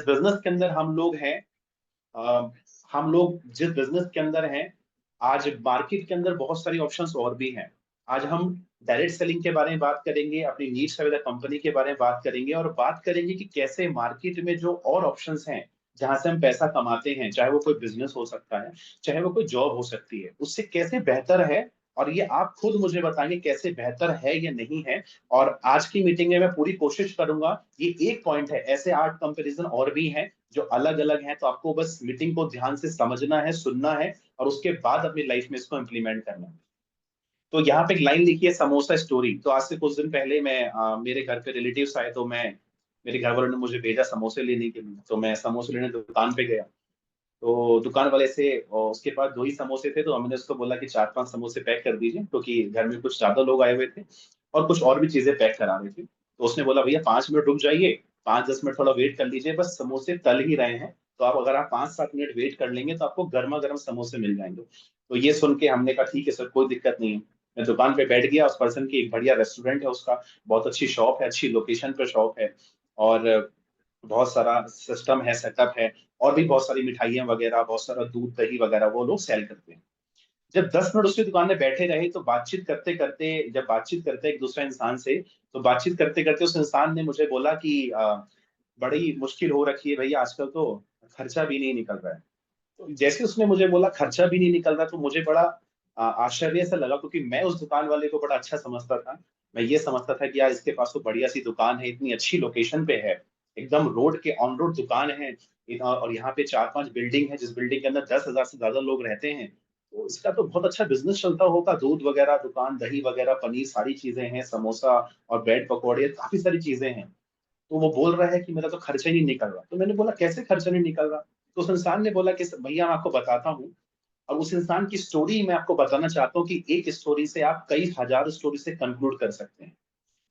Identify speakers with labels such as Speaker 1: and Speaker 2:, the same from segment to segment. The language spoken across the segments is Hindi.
Speaker 1: बिजनेस के अंदर हम लोग हैं, अ, हम लोग जिस बिजनेस के अंदर हैं, आज मार्केट के अंदर बहुत सारी ऑप्शंस और भी हैं। आज हम डायरेक्ट सेलिंग के बारे में बात करेंगे, अपनी नीड्स विद कंपनी के बारे में बात करेंगे, और बात करेंगे कि कैसे मार्केट में जो और ऑप्शंस हैं जहां से हम पैसा कमाते हैं, चाहे वो कोई बिजनेस हो सकता है, चाहे वो कोई जॉब हो सकती है, उससे कैसे बेहतर है। और ये आप खुद मुझे बताएंगे कैसे बेहतर है या नहीं है। और आज की मीटिंग में मैं पूरी कोशिश करूंगा, ये एक पॉइंट है, ऐसे 8 कंपैरिजन और भी हैं जो अलग अलग हैं, तो आपको बस मीटिंग को ध्यान से समझना है, सुनना है, और उसके बाद अपनी लाइफ में इसको इम्प्लीमेंट करना है। तो यहाँ पे एक लाइन लिखी है, समोसा स्टोरी। तो आज से कुछ दिन पहले मैं मेरे घर पे रिलेटिव्स आए, तो मैं मेरे घर वालों ने मुझे भेजा समोसे लेने के लिए, तो मैं समोसे लेने दुकान पे गया। तो दुकान वाले से उसके पास 2 ही समोसे थे, तो हमने उसको बोला कि 4-5 समोसे पैक कर दीजिए, क्योंकि घर में कुछ ज्यादा लोग आए हुए थे और कुछ और भी चीजें पैक करा रहे थे। तो उसने बोला, भैया 5 मिनट रुक जाइए, 5-10 मिनट थोड़ा वेट कर लीजिए, बस समोसे तल ही रहे हैं। तो आप अगर आप 5-7 मिनट वेट कर लेंगे तो आपको गर्मा गर्म समोसे मिल जाएंगे। तो ये सुन के हमने कहा ठीक है सर, कोई दिक्कत नहीं है। मैं दुकान पे बैठ गया, उस पर्सन की एक बढ़िया रेस्टोरेंट है उसका, बहुत अच्छी शॉप है, अच्छी लोकेशन पे शॉप है, और बहुत सारा सिस्टम है, सेटअप है, और भी बहुत सारी मिठाइयाँ वगैरह, बहुत सारा दूध दही वगैरह वो लोग सेल करते हैं। जब 10 मिनट उसकी दुकान में बैठे रहे, तो बातचीत करते करते, जब बातचीत करते एक दूसरे इंसान से, तो बातचीत करते करते उस इंसान ने मुझे बोला कि बड़ी मुश्किल हो रखी है भैया, आजकल तो खर्चा भी नहीं निकल रहा है। तो जैसे उसने मुझे बोला खर्चा भी नहीं निकल रहा, तो मुझे बड़ा आश्चर्य सा लगा, क्योंकि मैं उस दुकान वाले को बड़ा अच्छा समझता था। मैं ये समझता था कि यार इसके पास तो बढ़िया सी दुकान है, इतनी अच्छी लोकेशन पे है, एकदम रोड के ऑन रोड दुकान है, और यहाँ पे 4-5 बिल्डिंग है, जिस बिल्डिंग के अंदर 10,000 से ज्यादा लोग रहते हैं। तो इसका तो बहुत अच्छा बिजनेस चलता होगा, दूध वगैरह दुकान, दही वगैरह, पनीर, सारी चीजें हैं, समोसा और ब्रेड पकौड़े, काफी सारी चीजें हैं। तो वो बोल रहा है कि मेरा तो खर्चा ही नहीं निकल रहा। तो मैंने बोला कैसे खर्चा नहीं निकल रहा? तो उस इंसान ने बोला कि भैया मैं आपको बताता हूँ। और उस इंसान की स्टोरी मैं आपको बताना चाहता हूँ कि एक स्टोरी से आप कई हजार स्टोरी से कंक्लूड कर सकते हैं।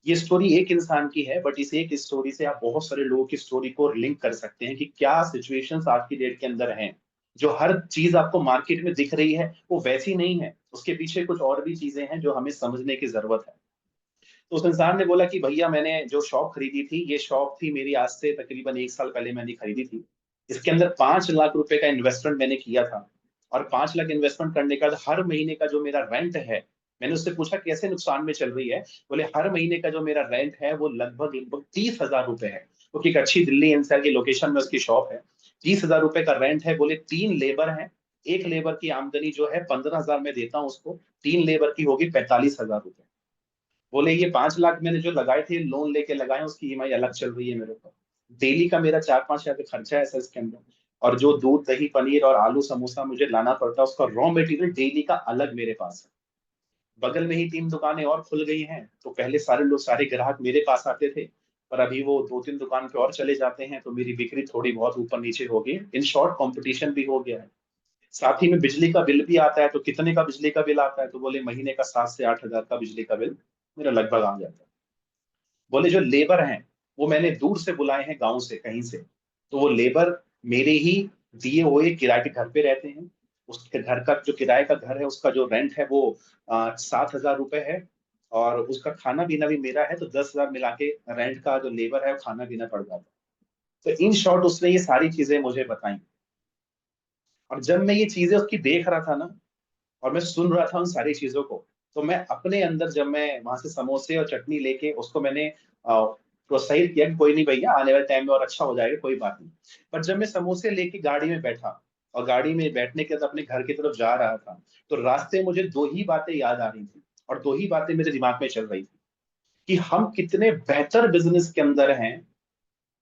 Speaker 1: ये स्टोरी एक इंसान की है, बट इस एक स्टोरी से आप बहुत सारे लोगों की स्टोरी को लिंक कर सकते हैं कि क्या सिचुएशंस आज की डेट के अंदर हैं। जो हर चीज आपको मार्केट में दिख रही है वो वैसी नहीं है, उसके पीछे कुछ और भी चीजें हैं जो हमें समझने की जरूरत है। तो उस इंसान ने बोला कि भैया मैंने जो शॉप खरीदी थी, ये शॉप थी मेरी आज से तकरीबन 1 साल पहले मैंने खरीदी थी। इसके अंदर 5 लाख रुपए का इन्वेस्टमेंट मैंने किया था। और 5 लाख इन्वेस्टमेंट करने का हर महीने का जो मेरा रेंट है, मैंने उससे पूछा कैसे नुकसान में चल रही है। बोले हर महीने का जो मेरा रेंट है वो लगभग लगभग 30,000 रुपए है, क्योंकि एक अच्छी दिल्ली एनसीआर की लोकेशन में उसकी शॉप है। 30,000 रुपए का रेंट है। बोले 3 लेबर है, एक लेबर की आमदनी जो है 15,000 में देता हूँ उसको, 3 लेबर की होगी 45,000 रुपए। बोले ये 5 लाख मैंने जो लगाए थे लोन लेके लगाए, उसकी ईएमआई अलग चल रही है मेरे को। डेली का मेरा 4-5 हजार का खर्चा है सर इसके अंदर। और जो दूध दही पनीर और आलू समोसा मुझे लाना पड़ता है, उसका रॉ मटेरियल डेली का अलग मेरे पास है। बगल में ही 3 दुकानें और खुल गई हैं, तो पहले सारे लोग, सारे ग्राहक मेरे पास आते थे, पर अभी वो 2-3 दुकान पे और चले जाते हैं, तो मेरी बिक्री थोड़ी बहुत ऊपर नीचे हो गई। इन शॉर्ट कंपटीशन भी हो गया है। साथ ही में बिजली का बिल भी आता है। तो कितने का बिजली का बिल आता है? तो बोले महीने का 7 से 8 हजार का बिजली का बिल मेरा लगभग आ जाता है। बोले जो लेबर हैं वो मैंने दूर से बुलाए हैं, गांव से कहीं से। तो वो लेबर मेरे ही दिए हुए किराए के घर पे रहते हैं। उसके घर का जो किराए का घर है, उसका जो रेंट है वो 7,000 रुपए है। और उसका खाना पीना भी मेरा है, तो 10,000 मिला के रेंट का जो लेबर है खाना पीना पड़ जाता है। तो इन शॉर्ट उसने ये सारी चीजें मुझे बताई। और जब मैं ये चीजें उसकी देख रहा था ना, और मैं सुन रहा था उन सारी चीजों को, तो मैं अपने अंदर, जब मैं वहां से समोसे और चटनी लेके उसको मैंने प्रोत्साहित किया कि कोई नहीं भैया, आने वाले टाइम में और अच्छा हो जाएगा, कोई बात नहीं। पर जब मैं समोसे लेके गाड़ी में बैठा, और गाड़ी में बैठने के बाद अपने घर की तरफ जा रहा था, तो रास्ते में मुझे 2 ही बातें याद आ रही थी, और 2 ही बातें मेरे दिमाग में चल रही थी कि हम कितने बेहतर बिजनेस के अंदर हैं।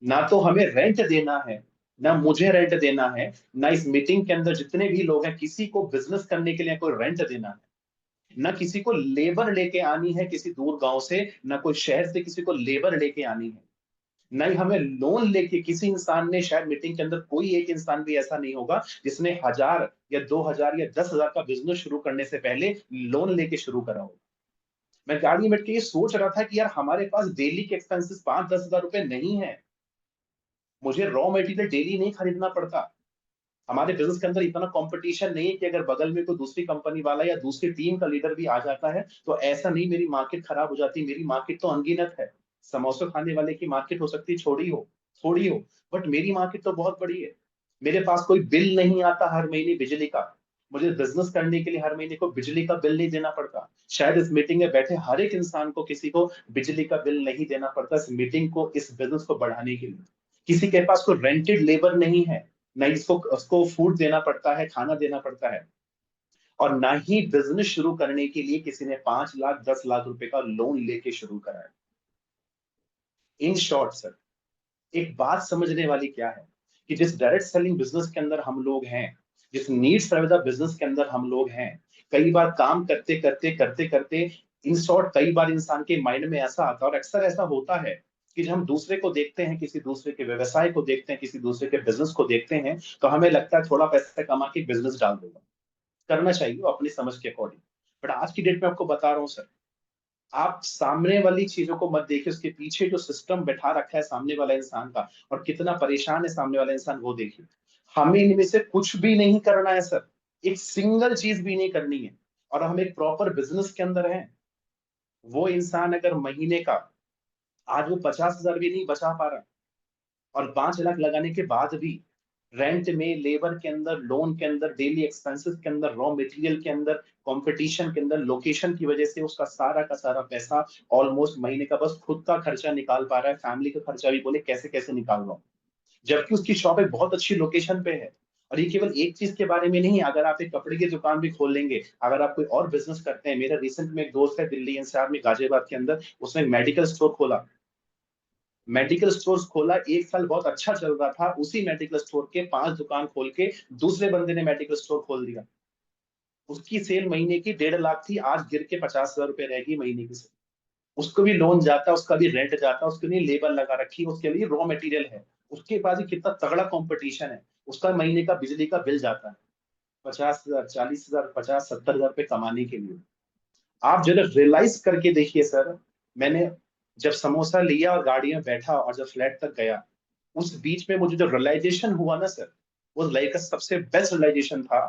Speaker 1: ना तो हमें रेंट देना है, ना मुझे रेंट देना है, ना इस मीटिंग के अंदर जितने भी लोग हैं किसी को बिजनेस करने के लिए कोई रेंट देना है, ना किसी को लेबर लेके आनी है किसी दूर गांव से, ना कोई शहर से किसी को लेबर लेके आनी है। ना ही हमें लोन लेके, किसी इंसान ने, शायद मीटिंग के अंदर कोई एक इंसान भी ऐसा नहीं होगा जिसने 1,000 या 2,000 या 10,000 का बिजनेस शुरू करने से पहले लोन लेके शुरू करा हो। मैं गाड़ी में बैठ के ये सोच रहा था कि यार हमारे पास डेली के एक्सपेंसेस 5-10 हजार रुपए नहीं है। मुझे रॉ मटेरियल डेली नहीं खरीदना पड़ता। हमारे बिजनेस के अंदर इतना कंपटीशन नहीं है कि अगर बगल में कोई दूसरी कंपनी वाला या दूसरी टीम का लीडर भी आ जाता है तो ऐसा नहीं मेरी मार्केट खराब हो जाती। मेरी मार्केट तो अनगिनत है। समोसे खाने वाले की मार्केट हो सकती है छोड़ी हो, थोड़ी हो, बट मेरी मार्केट तो बहुत बड़ी है। मेरे पास कोई बिल नहीं आता हर महीने बिजली का। मुझे बिजनेस करने के लिए हर महीने को बिजली का बिल नहीं देना पड़ता। शायद इस मीटिंग में बैठे हर एक इंसान को, किसी को बिजली का बिल नहीं देना पड़ता इस मीटिंग को, इस बिजनेस को बढ़ाने के लिए। किसी के पास कोई रेंटेड लेबर नहीं है, ना इसको उसको फूड देना पड़ता है, खाना देना पड़ता है, और ना ही बिजनेस शुरू करने के लिए किसी ने 5 लाख 10 लाख रुपए का लोन लेके शुरू करा है। इन शॉर्ट सर, एक बात समझने वाली क्या है कि जिस डायरेक्ट सेलिंग बिजनेस के अंदर हम लोग हैं, जिस नीड सर्विस बिजनेस के अंदर हम लोग हैं, कई बार काम करते करते करते करते, इन शॉर्ट कई बार इंसान के माइंड में ऐसा आता है, और अक्सर ऐसा होता है कि जब हम दूसरे को देखते हैं, किसी दूसरे के व्यवसाय को देखते हैं, किसी दूसरे के बिजनेस को देखते हैं, तो हमें लगता है थोड़ा पैसा कमा के बिजनेस डाल दूंगा। करना चाहिए वो अपनी समझ के अकॉर्डिंग। बट आज की डेट में आपको बता रहा हूँ सर, आप सामने वाली चीजों को मत देखिए, उसके पीछे जो सिस्टम बैठा रखा है सामने वाला इंसान का, और कितना परेशान है सामने वाला इंसान, वो देखिए। हमें इनमें से कुछ भी नहीं करना है सर, एक सिंगल चीज भी नहीं करनी है, और हम एक प्रॉपर बिजनेस के अंदर हैं। वो इंसान अगर महीने का, आज वो 50,000 भी नहीं बचा पा रहा, और 5 लाख लगाने के बाद भी रेंट में, लेबर के अंदर, लोन के अंदर, डेली एक्सपेंसेस के अंदर, रॉ मटेरियल के अंदर, कंपटीशन के अंदर, लोकेशन की वजह से उसका सारा का सारा पैसा ऑलमोस्ट महीने का बस खुद का खर्चा निकाल पा रहा है, फैमिली का खर्चा भी बोले कैसे कैसे निकाल रहा हूँ, जबकि उसकी शॉप एक बहुत अच्छी लोकेशन पे है। और ये केवल एक चीज के बारे में नहीं, अगर आप एक कपड़े की दुकान भी खोल लेंगे, अगर आप कोई और बिजनेस करते हैं, मेरा रिसेंट में एक दोस्त है दिल्ली एनसीआर में गाजियाबाद के अंदर, उसने मेडिकल स्टोर खोला। मेडिकल स्टोर खोला, 1 साल बहुत अच्छा चल रहा था, उसी मेडिकल स्टोर के 5 दुकान खोल के दूसरे बंदे ने मेडिकल स्टोर खोल दिया। उसकी सेल महीने की 1.5 लाख थी, आज गिर के 50,000 रुपए रहेगी महीने की सेल। उसको भी लोन जाता, उसका भी रेंट जाता, उसके लिए लेबर लगा रखी, उसके लिए रॉ मटेरियल है, उसके पास ही कितना तगड़ा कंपटीशन है, उसका महीने का बिजली का बिल जाता है 50,000 40,000 50 70 हजार रुपए कमाने के लिए। आप जरा रियलाइज करके देखिए सर, मैंने जब समोसा लिया और गाड़ी में बैठा और जब फ्लैट तक गया, उस बीच में मुझे जो रियलाइजेशन हुआ ना सर, वो लाइफ का सबसे बेस्ट रियलाइजेशन था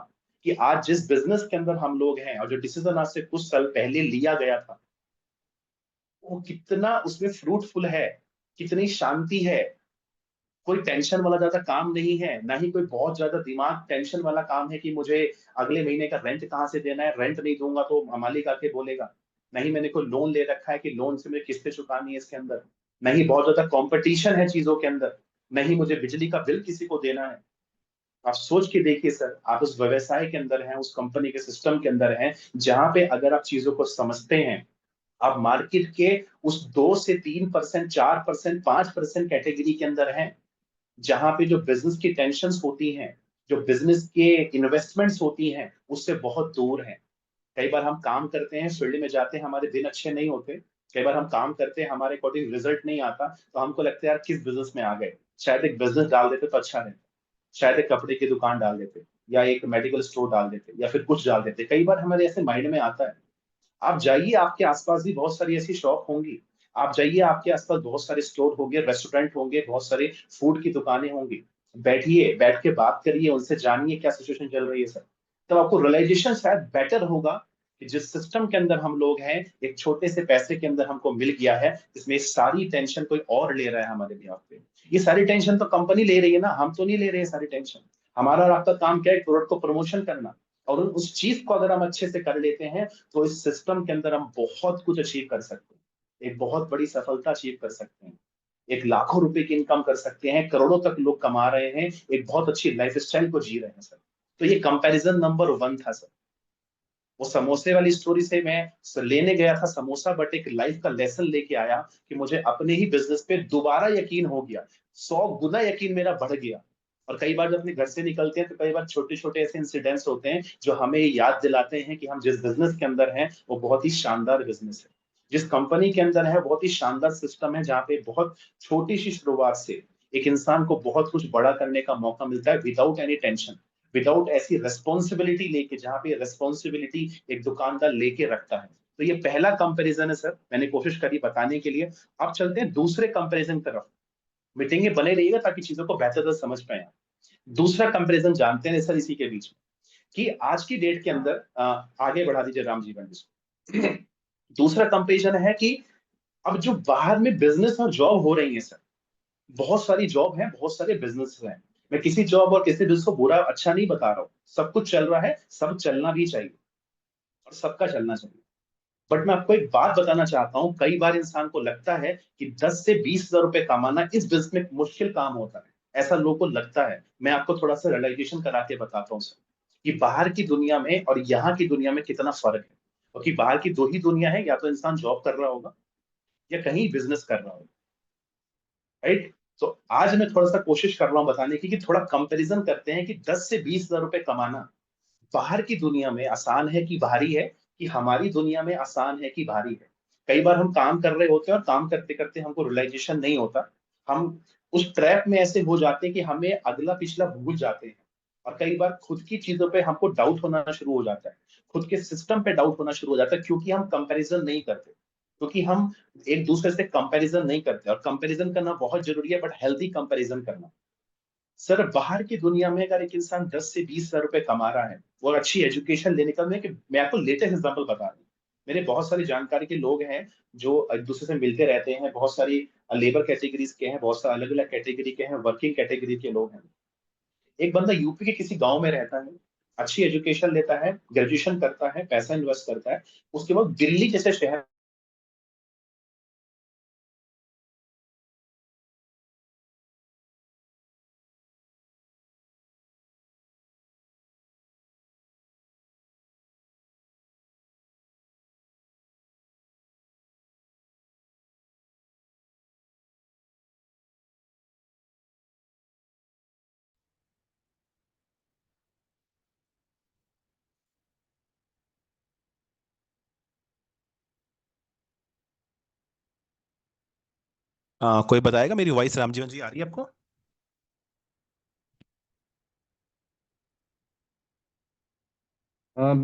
Speaker 1: कि आज जिस बिजनेस के अंदर हम लोग हैं, और जो डिसीजन आज से कुछ साल पहले लिया गया था, वो कितना उसमें फ्रूटफुल है, कितनी शांति है। कोई टेंशन वाला ज्यादा काम नहीं है, ना ही कोई बहुत ज्यादा दिमाग टेंशन वाला काम है कि मुझे अगले महीने का रेंट कहाँ से देना है, रेंट नहीं दूंगा तो मालिक आके बोलेगा। नहीं, मैंने कोई लोन ले रखा है कि लोन से मुझे किस्तें चुकानी है इसके अंदर। नहीं, बहुत ज्यादा कंपटीशन है चीजों के अंदर। नहीं, मुझे बिजली का बिल किसी को देना है। आप सोच के देखिए सर, आप उस व्यवसाय के अंदर हैं, उस कंपनी के सिस्टम के अंदर हैं, जहां पे अगर आप चीजों को समझते हैं, आप मार्केट के उस 2 से 3%, 4%, 5% कैटेगरी के अंदर हैं, जहां पे जो बिजनेस की टेंशन होती हैं, जो बिजनेस के इन्वेस्टमेंट्स होती हैं, उससे बहुत दूर है। कई बार हम काम करते हैं, फील्ड में जाते हैं, हमारे दिन अच्छे नहीं होते। कई बार हम काम करते हैं, हमारे अकॉर्डिंग रिजल्ट नहीं आता, तो हमको लगता है यार किस बिजनेस में आ गए, शायद एक बिजनेस डाल देते तो अच्छा रहता, शायद एक कपड़े की दुकान डाल देते, या एक मेडिकल स्टोर डाल देते, या फिर कुछ डाल देते। कई बार हमारे ऐसे माइंड में आता है। आप जाइए, आपके आसपास भी बहुत सारी ऐसी शॉप होंगी। आप जाइए, आपके आसपास बहुत सारे स्टोर होंगे, रेस्टोरेंट होंगे, बहुत सारे फूड की दुकानें होंगी। बैठिए, बैठ के बात करिए उनसे, जानिए क्या सिचुएशन चल रही है सर। तब आपको रियलाइजेशन शायद बेटर होगा कि जिस सिस्टम के अंदर हम लोग हैं, एक छोटे से पैसे के अंदर हमको मिल गया है, इसमें सारी टेंशन कोई और ले रहा है हमारे बिहाफ पे। ये सारी टेंशन तो कंपनी ले रही है ना, हम तो नहीं ले रहे हैं सारी टेंशन। हमारा और आपका काम क्या है, प्रोडक्ट को प्रमोशन करना। और उस चीज को अगर हम अच्छे से कर लेते हैं, तो इस सिस्टम के अंदर हम बहुत कुछ अचीव कर सकते हैं, एक बहुत बड़ी सफलता अचीव कर सकते हैं, एक लाखों रुपए की इनकम कर सकते हैं, करोड़ों तक लोग कमा रहे हैं, एक बहुत अच्छी लाइफ स्टाइल को जी रहे हैं सर। तो ये कंपैरिजन नंबर 1 था सर। वो समोसे वाली स्टोरी से मैं लेने गया था समोसा, बट एक लाइफ का लेसन लेके आया कि मुझे अपने ही बिजनेस पे दोबारा यकीन हो गया, 100 गुना यकीन मेरा बढ़ गया। और कई बार जब अपने घर से निकलते हैं, तो कई बार छोटे छोटे ऐसे इंसिडेंट्स होते हैं जो हमें याद दिलाते हैं कि हम जिस बिजनेस के अंदर हैं, वो बहुत ही शानदार बिजनेस है। जिस कंपनी के अंदर है, बहुत ही शानदार सिस्टम है, जहाँ पे बहुत छोटी सी शुरुआत से एक इंसान को बहुत कुछ बड़ा करने का मौका मिलता है, विदाउट एनी टेंशन, विदाउट ऐसी रेस्पॉन्सिबिलिटी लेके, जहां पे रेस्पॉन्सिबिलिटी एक दुकानदार लेके रखता है। तो ये पहला कंपैरिजन है सर, मैंने कोशिश करी बताने के लिए। अब चलते हैं दूसरे कंपैरिजन की तरफ। मीटिंग में बने रहिएगा ताकि चीजों को बेहतर से समझ पाए आप। दूसरा कंपैरिजन जानते हैं सर इसी के बीच में, कि आज की डेट के अंदर आगे बढ़ा दीजिए राम जीवन जी। दूसरा कंपैरिजन है कि अब जो बाहर में बिजनेस और जॉब हो रही है सर, बहुत सारी जॉब है, बहुत सारे बिजनेस हैं। मैं किसी जॉब और किसी बिजनेस को बुरा अच्छा नहीं बता रहा हूँ, सब कुछ चल रहा है, सब चलना भी चाहिए और सबका चलना चाहिए। बट मैं आपको एक बात बताना चाहता हूँ, कई बार इंसान को लगता है कि 10 से 20 हजार रुपए कमाना इस बिजनेस में एक मुश्किल काम होता है, ऐसा लोगों को लगता है। मैं आपको थोड़ा सा रियलाइजेशन करा के बताता हूँ सर, कि बाहर की दुनिया में और यहाँ की दुनिया में कितना फर्क है। क्योंकि बाहर की दो ही दुनिया है, या तो इंसान जॉब कर रहा होगा या कहीं बिजनेस कर रहा होगा, राइट। तो आज मैं थोड़ा सा कोशिश कर रहा हूँ बताने की कि थोड़ा कंपैरिजन करते हैं कि 10 से 20 हजार रुपए कमाना बाहर की दुनिया में आसान है कि भारी है, कि हमारी दुनिया में आसान है कि भारी है। कई बार हम काम कर रहे होते हैं और काम करते करते हमको रियलाइजेशन नहीं होता, हम उस ट्रैप में ऐसे हो जाते हैं कि हमें अगला पिछला भूल जाते हैं। और कई बार खुद की चीजों पे हमको डाउट होना शुरू हो जाता है, खुद के सिस्टम पे डाउट होना शुरू हो जाता है, क्योंकि हम कंपैरिजन नहीं करते, क्योंकि हम एक दूसरे से कंपैरिजन नहीं करते। और कंपैरिजन करना बहुत जरूरी है, बट हेल्दी कंपैरिजन करना। सर बाहर की दुनिया में अगर एक इंसान 10 से 20 हजार रुपए कमा रहा है, वो अच्छी एजुकेशन लेने का, मैं आपको लेटेस्ट एग्जांपल बता रहा हूँ। मेरे बहुत सारे जानकारी के लोग हैं जो एक दूसरे से मिलते रहते हैं, बहुत सारी लेबर कैटेगरीज के हैं, बहुत सारे अलग अलग कैटेगरी के हैं, वर्किंग कैटेगरी के लोग हैं। एक बंदा यूपी के किसी गांव में रहता है, अच्छी एजुकेशन लेता है, ग्रेजुएशन करता है, पैसा इन्वेस्ट करता है, उसके बाद दिल्ली जैसे शहर।
Speaker 2: कोई बताएगा मेरी वॉइस रामजीवन जी आ रही है आपको?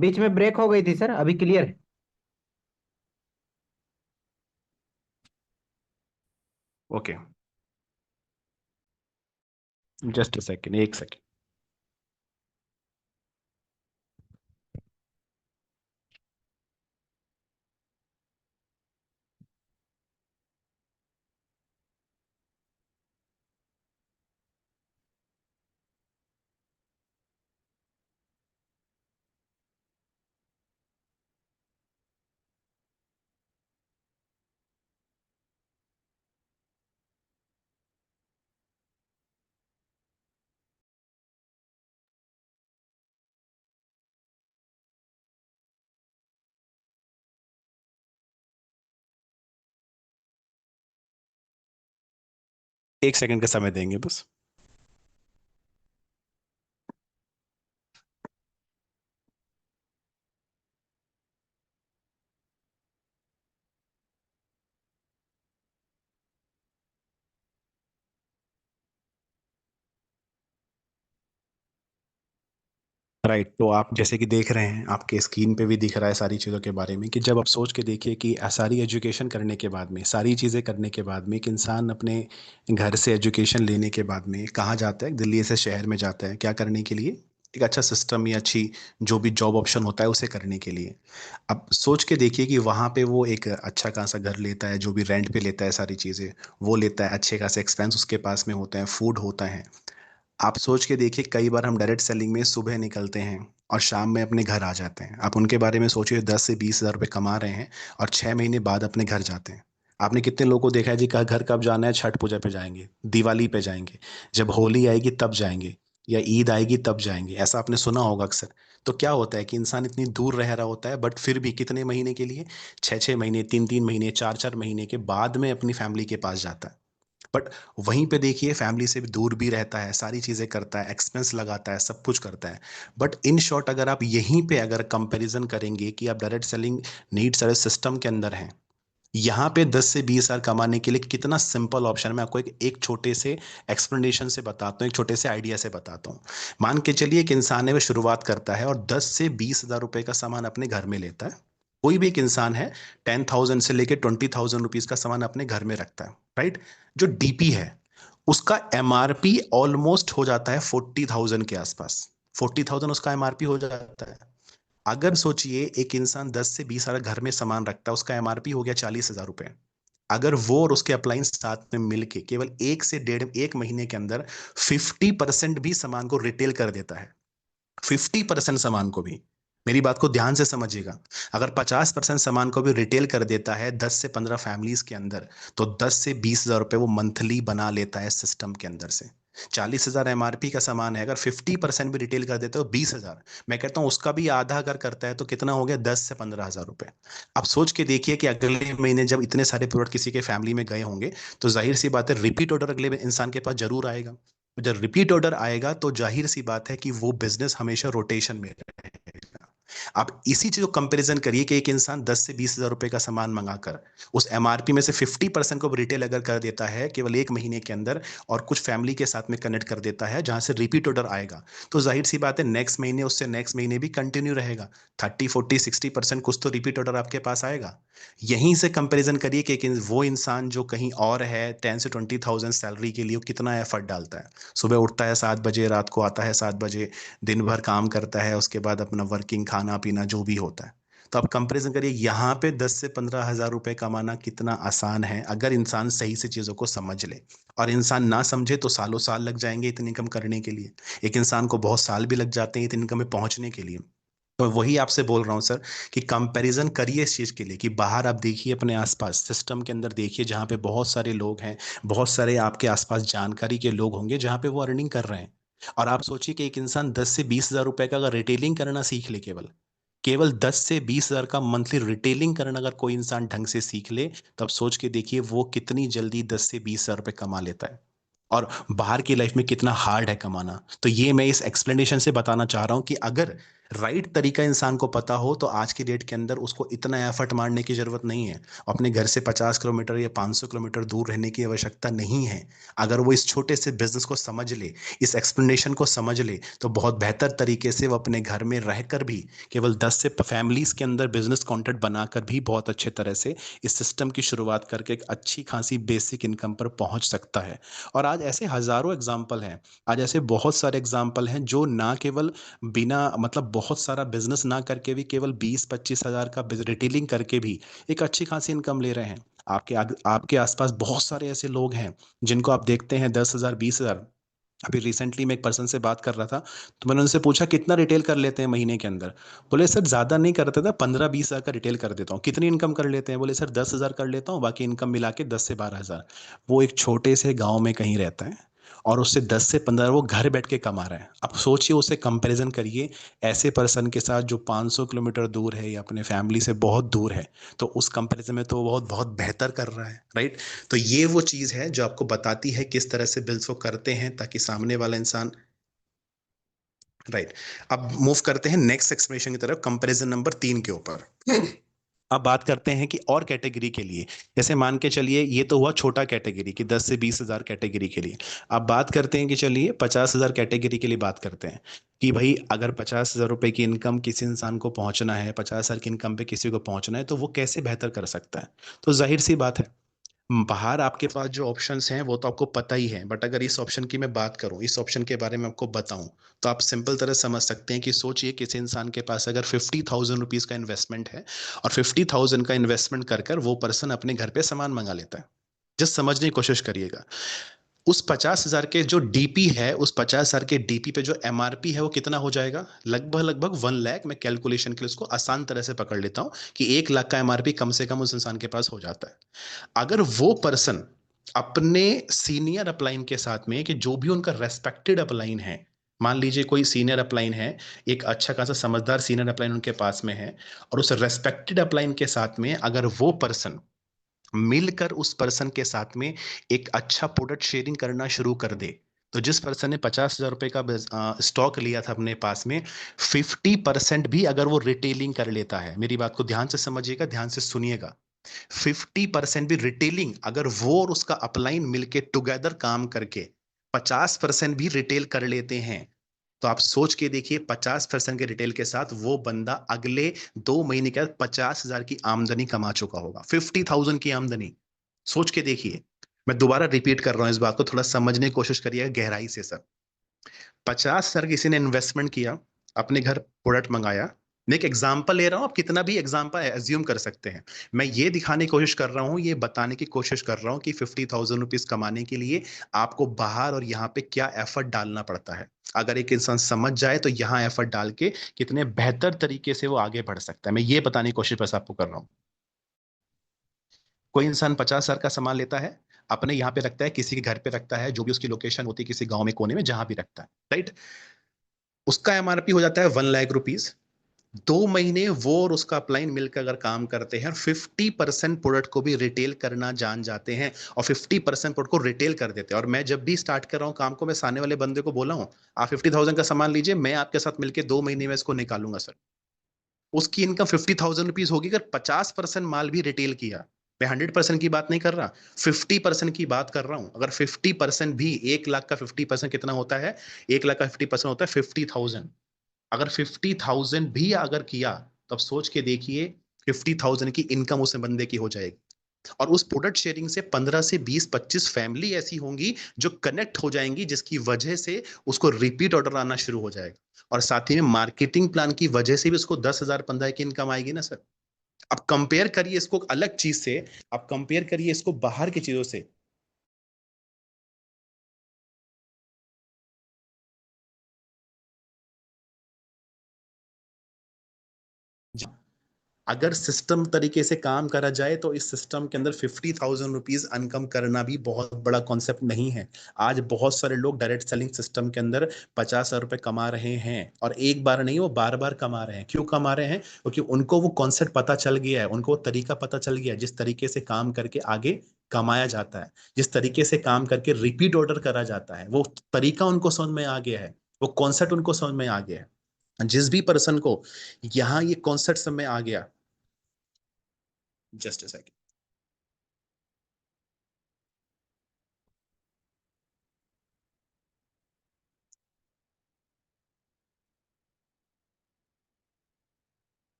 Speaker 3: बीच में ब्रेक हो गई थी सर, अभी क्लियर है।
Speaker 2: ओके, जस्ट अ सेकेंड, एक सेकेंड। एक सेकंड का समय देंगे बस। राइट, तो आप जैसे कि देख रहे हैं, आपके स्क्रीन पे भी दिख रहा है सारी चीज़ों के बारे में, कि जब आप सोच के देखिए कि सारी एजुकेशन करने के बाद में, सारी चीज़ें करने के बाद में, एक इंसान अपने घर से एजुकेशन लेने के बाद में कहाँ जाता है, दिल्ली से शहर में जाता है, क्या करने के लिए? एक अच्छा सिस्टम या अच्छी जो भी जॉब ऑप्शन होता है उसे करने के लिए। अब सोच के देखिए कि वहाँ पे वो एक अच्छा खासा घर लेता है, जो भी रेंट पे लेता है, सारी चीज़ें वो लेता है, अच्छे खासे एक्सपेंस उसके पास में होते हैं, फूड होता है। आप सोच के देखिए, कई बार हम डायरेक्ट सेलिंग में सुबह निकलते हैं और शाम में अपने घर आ जाते हैं। आप उनके बारे में सोचिए, 10 से 20 हजार रुपये कमा रहे हैं और 6 महीने बाद अपने घर जाते हैं। आपने कितने लोगों को देखा है जी, का घर कब जाना है? छठ पूजा पे जाएंगे, दिवाली पे जाएंगे, जब होली आएगी तब जाएंगे, या ईद आएगी तब जाएंगे, ऐसा आपने सुना होगा अक्सर। तो क्या होता है कि इंसान इतनी दूर रह रहा होता है, बट फिर भी कितने महीने के लिए? 6 6 महीने, 3 3 महीने, 4 4 महीने के बाद में अपनी फैमिली के पास जाता है। बट वहीं पे देखिए, फैमिली से भी दूर भी रहता है, सारी चीज़ें करता है, एक्सपेंस लगाता है, सब कुछ करता है। बट इन शॉर्ट, अगर आप यहीं पे अगर कंपैरिजन करेंगे कि आप direct selling need service system के अंदर हैं, यहाँ पे 10 से 20 हजार कमाने के लिए कितना सिंपल ऑप्शन है। मैं आपको एक छोटे से एक्सप्लेनेशन से बताता हूँ, एक छोटे से आइडिया से बताता हूँ। मान के चलिए एक इंसान है, वो शुरुआत करता है और 10 से 20 हजार रुपए का सामान अपने घर में लेता है। कोई भी एक इंसान है, 10,000 से लेके 20,000 रुपीज का सामान अपने घर में रखता है, राइट। जो डीपी है, उसका एमआरपी ऑलमोस्ट हो जाता है 40,000 के आसपास। 40,000 उसका एमआरपी हो जाता है। अगर सोचिए एक इंसान 10 से 20 हजार घर में सामान रखता है, उसका एमआरपी हो गया 40 हजार रुपए। अगर वो और उसके अप्लायंस साथ में मिलके केवल 1 से 1.5 महीने के अंदर 50% भी सामान को रिटेल कर देता है, 50% सामान को भी, मेरी बात को ध्यान से समझिएगा, अगर 50% सामान को भी रिटेल कर देता है 10 से 15 फैमिलीज के अंदर, तो 10 से 20 हजार रुपए वो मंथली बना लेता है सिस्टम के अंदर से। 40 हजार एमआरपी का सामान है, अगर 50% भी रिटेल कर देते हो 20 हजार, मैं कहता हूं उसका भी आधा अगर करता है तो कितना हो गया, 10 से 15 हजार रुपए। अब सोच के देखिए कि अगले महीने जब इतने सारे प्रोडक्ट किसी के फैमिली में गए होंगे, तो जाहिर सी बात है रिपीट ऑर्डर अगले इंसान के पास जरूर आएगा। जब रिपीट ऑर्डर आएगा तो जाहिर सी बात है कि वो बिजनेस हमेशा रोटेशन में रहेगा। आप इसी चीज को कंपैरिजन करिए कि एक इंसान 10 से 20 हजार रुपए का सामान मंगाकर उस एमआरपी में से 50% को रिटेल अगर कर देता है केवल 1 महीने के अंदर, और कुछ फैमिली के साथ में कनेक्ट कर देता है जहां से रिपीट ऑर्डर आएगा, तो जाहिर सी बात है नेक्स्ट महीने उससे नेक्स्ट महीने भी कंटिन्यू रहेगा। 30 40 60% कुछ तो रिपीट ऑर्डर आपके पास आएगा। यहीं से कंपैरिजन करिए कि वो इंसान जो कहीं और है 10 से 20 थाउजेंड सैलरी के लिए वो कितना एफर्ट डालता है। सुबह उठता है 7 बजे, रात को आता है 7 बजे, दिन भर काम करता है, उसके बाद अपना वर्किंग, खाना पीना जो भी होता है। तो आप कंपैरिजन करिए यहाँ पे 10 से 15 हजार रुपए कमाना कितना आसान है अगर इंसान सही से चीजों को समझ ले। और इंसान ना समझे तो सालों साल लग जाएंगे इतनी इनकम करने के लिए। एक इंसान को बहुत साल भी लग जाते हैं इतनी इनकम में पहुंचने के लिए। तो वही आपसे बोल रहा हूँ सर कि कंपैरिजन करिए इस चीज के लिए कि बाहर आप देखिए अपने आसपास सिस्टम के अंदर देखिए जहाँ पे बहुत सारे लोग हैं, बहुत सारे आपके आसपास जानकारी के लोग होंगे जहाँ पे वो अर्निंग कर रहे हैं। और आप सोचिए कि एक इंसान 10 से 20 हजार रुपए का अगर रिटेलिंग करना सीख ले, केवल केवल 10 से 20 हजार का मंथली रिटेलिंग करना अगर कोई इंसान ढंग से सीख ले, तब सोच के देखिए वो कितनी जल्दी 10 से 20 हजार रुपए कमा लेता है। और बाहर की लाइफ में कितना हार्ड है कमाना। तो ये मैं इस एक्सप्लेनेशन से बताना चाह रहा हूं कि अगर राइट तरीका इंसान को पता हो तो आज की डेट के अंदर उसको इतना एफर्ट मारने की जरूरत नहीं है। अपने घर से 50 किलोमीटर या 500 किलोमीटर दूर रहने की आवश्यकता नहीं है। अगर वो इस छोटे से बिजनेस को समझ ले, इस एक्सप्लेनेशन को समझ ले, तो बहुत बेहतर तरीके से वो अपने घर में रहकर भी केवल 10 से फैमिलीज के अंदर बिजनेस कॉन्टेंट बनाकर भी बहुत अच्छे तरह से इस सिस्टम की शुरुआत करके एक अच्छी खासी बेसिक इनकम पर पहुंच सकता है। और आज ऐसे हजारों एग्जाम्पल हैं, आज ऐसे बहुत सारे एग्जाम्पल हैं जो ना केवल बिना मतलब बहुत सारा बिजनेस ना करके भी केवल 20 25 हजार का रिटेलिंग करके भी एक अच्छी खासी इनकम ले रहे हैं। आपके आसपास बहुत सारे ऐसे लोग हैं जिनको आप देखते हैं 10 हजार 20 हजार। अभी रिसेंटली मैं एक पर्सन से बात कर रहा था, तो मैंने उनसे पूछा कितना रिटेल कर लेते हैं महीने के अंदर। बोले सर ज्यादा नहीं करते था, 15 20 हजार का रिटेल कर देता हूँ। कितनी इनकम कर लेते हैं? बोले सर 10 हजार कर लेता हूँ, बाकी इनकम मिला के 10 से 12 हजार। वो एक छोटे से गांव में कहीं रहता है और उससे 10 से 15 वो घर बैठ के कमा रहा है। अब सोचिए, उसे कंपैरिजन करिए ऐसे पर्सन के साथ जो 500 किलोमीटर दूर है या अपने फैमिली से बहुत दूर है। तो उस कंपैरिजन में तो वो बहुत बहुत बेहतर कर रहा है, राइट। तो ये वो चीज है जो आपको बताती है किस तरह से बिल्स को करते हैं ताकि सामने वाला इंसान, राइट। अब मूव करते हैं नेक्स्ट एक्सप्लेनेशन की तरफ, कंपैरिजन नंबर 3 के ऊपर। अब बात करते हैं कि और कैटेगरी के लिए, जैसे मान के चलिए ये तो हुआ छोटा कैटेगरी कि 10 से 20 हजार कैटेगरी के लिए। अब बात करते हैं कि चलिए 50 हजार कैटेगरी के लिए बात करते हैं कि भाई अगर 50 हजार रुपए की इनकम किसी इंसान को पहुंचना है, 50 हजार की इनकम पे किसी को पहुंचना है, तो वो कैसे बेहतर कर सकता है? तो जाहिर सी बात है, बाहर आपके पास जो ऑप्शंस हैं वो तो आपको पता ही है, बट अगर इस ऑप्शन की मैं बात करूं, इस ऑप्शन के बारे में आपको बताऊं, तो आप सिंपल तरह समझ सकते हैं कि सोचिए किसी इंसान के पास अगर 50,000 रुपीज का इन्वेस्टमेंट है और 50,000 का इन्वेस्टमेंट कर कर वो पर्सन अपने घर पे सामान मंगा लेता है। जस्ट समझने की कोशिश करिएगा, उस 50 हजार के जो डीपी है, उस 50 हजार के डीपी पे जो एमआरपी है वो कितना हो जाएगा? लगभग लगभग 1 लाख। मैं कैलकुलेशन के लिए उसको आसान तरह से पकड़ लेता हूं कि 1 लाख का एमआरपी कम से कम उस इंसान के पास हो जाता है। अगर वो पर्सन अपने सीनियर अपलाइन के साथ में, कि जो भी उनका रेस्पेक्टेड अपलाइन है, मान लीजिए कोई सीनियर अपलाइन है, एक अच्छा खासा समझदार सीनियर अपलाइन उनके पास में है, और उस रेस्पेक्टेड अपलाइन के साथ में अगर वो पर्सन मिलकर उस पर्सन के साथ में एक अच्छा प्रोडक्ट शेयरिंग करना शुरू कर दे, तो जिस पर्सन ने 50 हजार रुपए का स्टॉक लिया था अपने पास में, 50% भी अगर वो रिटेलिंग कर लेता है, मेरी बात को ध्यान से समझिएगा, ध्यान से सुनिएगा, 50% भी रिटेलिंग अगर वो और उसका अपलाइन मिलके टुगेदर काम करके 50% भी रिटेल कर लेते हैं, तो आप सोच के देखिए 50% के रिटेल के साथ वो बंदा अगले 2 महीने के बाद 50 हजार की आमदनी कमा चुका होगा, 50,000 की आमदनी। सोच के देखिए, मैं दोबारा रिपीट कर रहा हूं इस बात को, थोड़ा समझने की कोशिश करिएगा गहराई से सर। 50 हजार किसी ने इन्वेस्टमेंट किया, अपने घर प्रोडक्ट मंगाया, मैं एक एग्जाम्पल ले रहा हूँ, आप कितना भी एग्जाम्पल एज्यूम कर सकते हैं। मैं ये दिखाने की कोशिश कर रहा हूँ, ये बताने की कोशिश कर रहा हूँ कि 50,000 रुपीज कमाने के लिए आपको बाहर और यहाँ पे क्या एफर्ट डालना पड़ता है। अगर एक इंसान समझ जाए तो यहाँ एफर्ट डाल के कितने बेहतर तरीके से वो आगे बढ़ सकता है, मैं ये बताने की कोशिश बस आपको कर रहा हूँ। कोई इंसान 50,000 का सामान लेता है, अपने यहाँ पे रखता है, किसी के घर पे रखता है, जो भी उसकी लोकेशन होती है, किसी गांव में कोने में जहां भी रखता है, राइट। उसका एमआरपी हो जाता है 1 लाख रुपीज। 2 महीने वो और उसका अपलाइन मिलकर अगर काम करते हैं और 50% प्रोडक्ट को भी रिटेल करना जान जाते हैं और 50% प्रोडक्ट को रिटेल कर देते हैं। और मैं जब भी स्टार्ट कर रहा हूँ काम को, मैं सामने वाले बंदे को बोला हूँ, आप 50,000 का सामान लीजिए, मैं आपके साथ मिलकर 2 महीने में इसको निकालूंगा सर। उसकी इनकम 50,000 रुपीज होगी अगर 50% माल भी रिटेल किया। मैं 100% की बात नहीं कर रहा, 50% की बात कर रहा हूं। अगर 50% भी, 1 लाख का 50% कितना होता है? 1 लाख का 50% होता है 50,000। अगर 50,000 भी अगर किया, तब सोच के देखिए 50,000 की इनकम उस बंदे की हो जाएगी। और उस प्रोडक्ट शेयरिंग से 15 से 20-25 फैमिली ऐसी होंगी जो कनेक्ट हो जाएंगी, जिसकी वजह से उसको रिपीट ऑर्डर आना शुरू हो जाएगा। और साथ ही में मार्केटिंग प्लान की वजह से भी उसको 10,000 15 की इनकम आएगी ना सर। अब कंपेयर करिए इसको अलग चीज से, आप कंपेयर करिए इसको बाहर की चीजों से। अगर सिस्टम तरीके से काम करा जाए तो इस सिस्टम के अंदर 50,000 रुपीज इनकम करना भी बहुत बड़ा कॉन्सेप्ट नहीं है। आज बहुत सारे लोग डायरेक्ट सेलिंग सिस्टम के अंदर 50,000 रुपए कमा रहे हैं, और एक बार नहीं, वो बार बार कमा रहे हैं। क्यों कमा रहे हैं? क्योंकि उनको वो कॉन्सेप्ट पता चल गया है, उनको वो तरीका पता चल गया है जिस तरीके से काम करके आगे कमाया जाता है, जिस तरीके से काम करके रिपीट ऑर्डर करा जाता है। वो तरीका उनको समझ में आ गया है, वो कॉन्सेप्ट उनको समझ में आ गया है। जिस भी पर्सन को यहाँ ये कॉन्सेप्ट समझ में आ गया, just a second.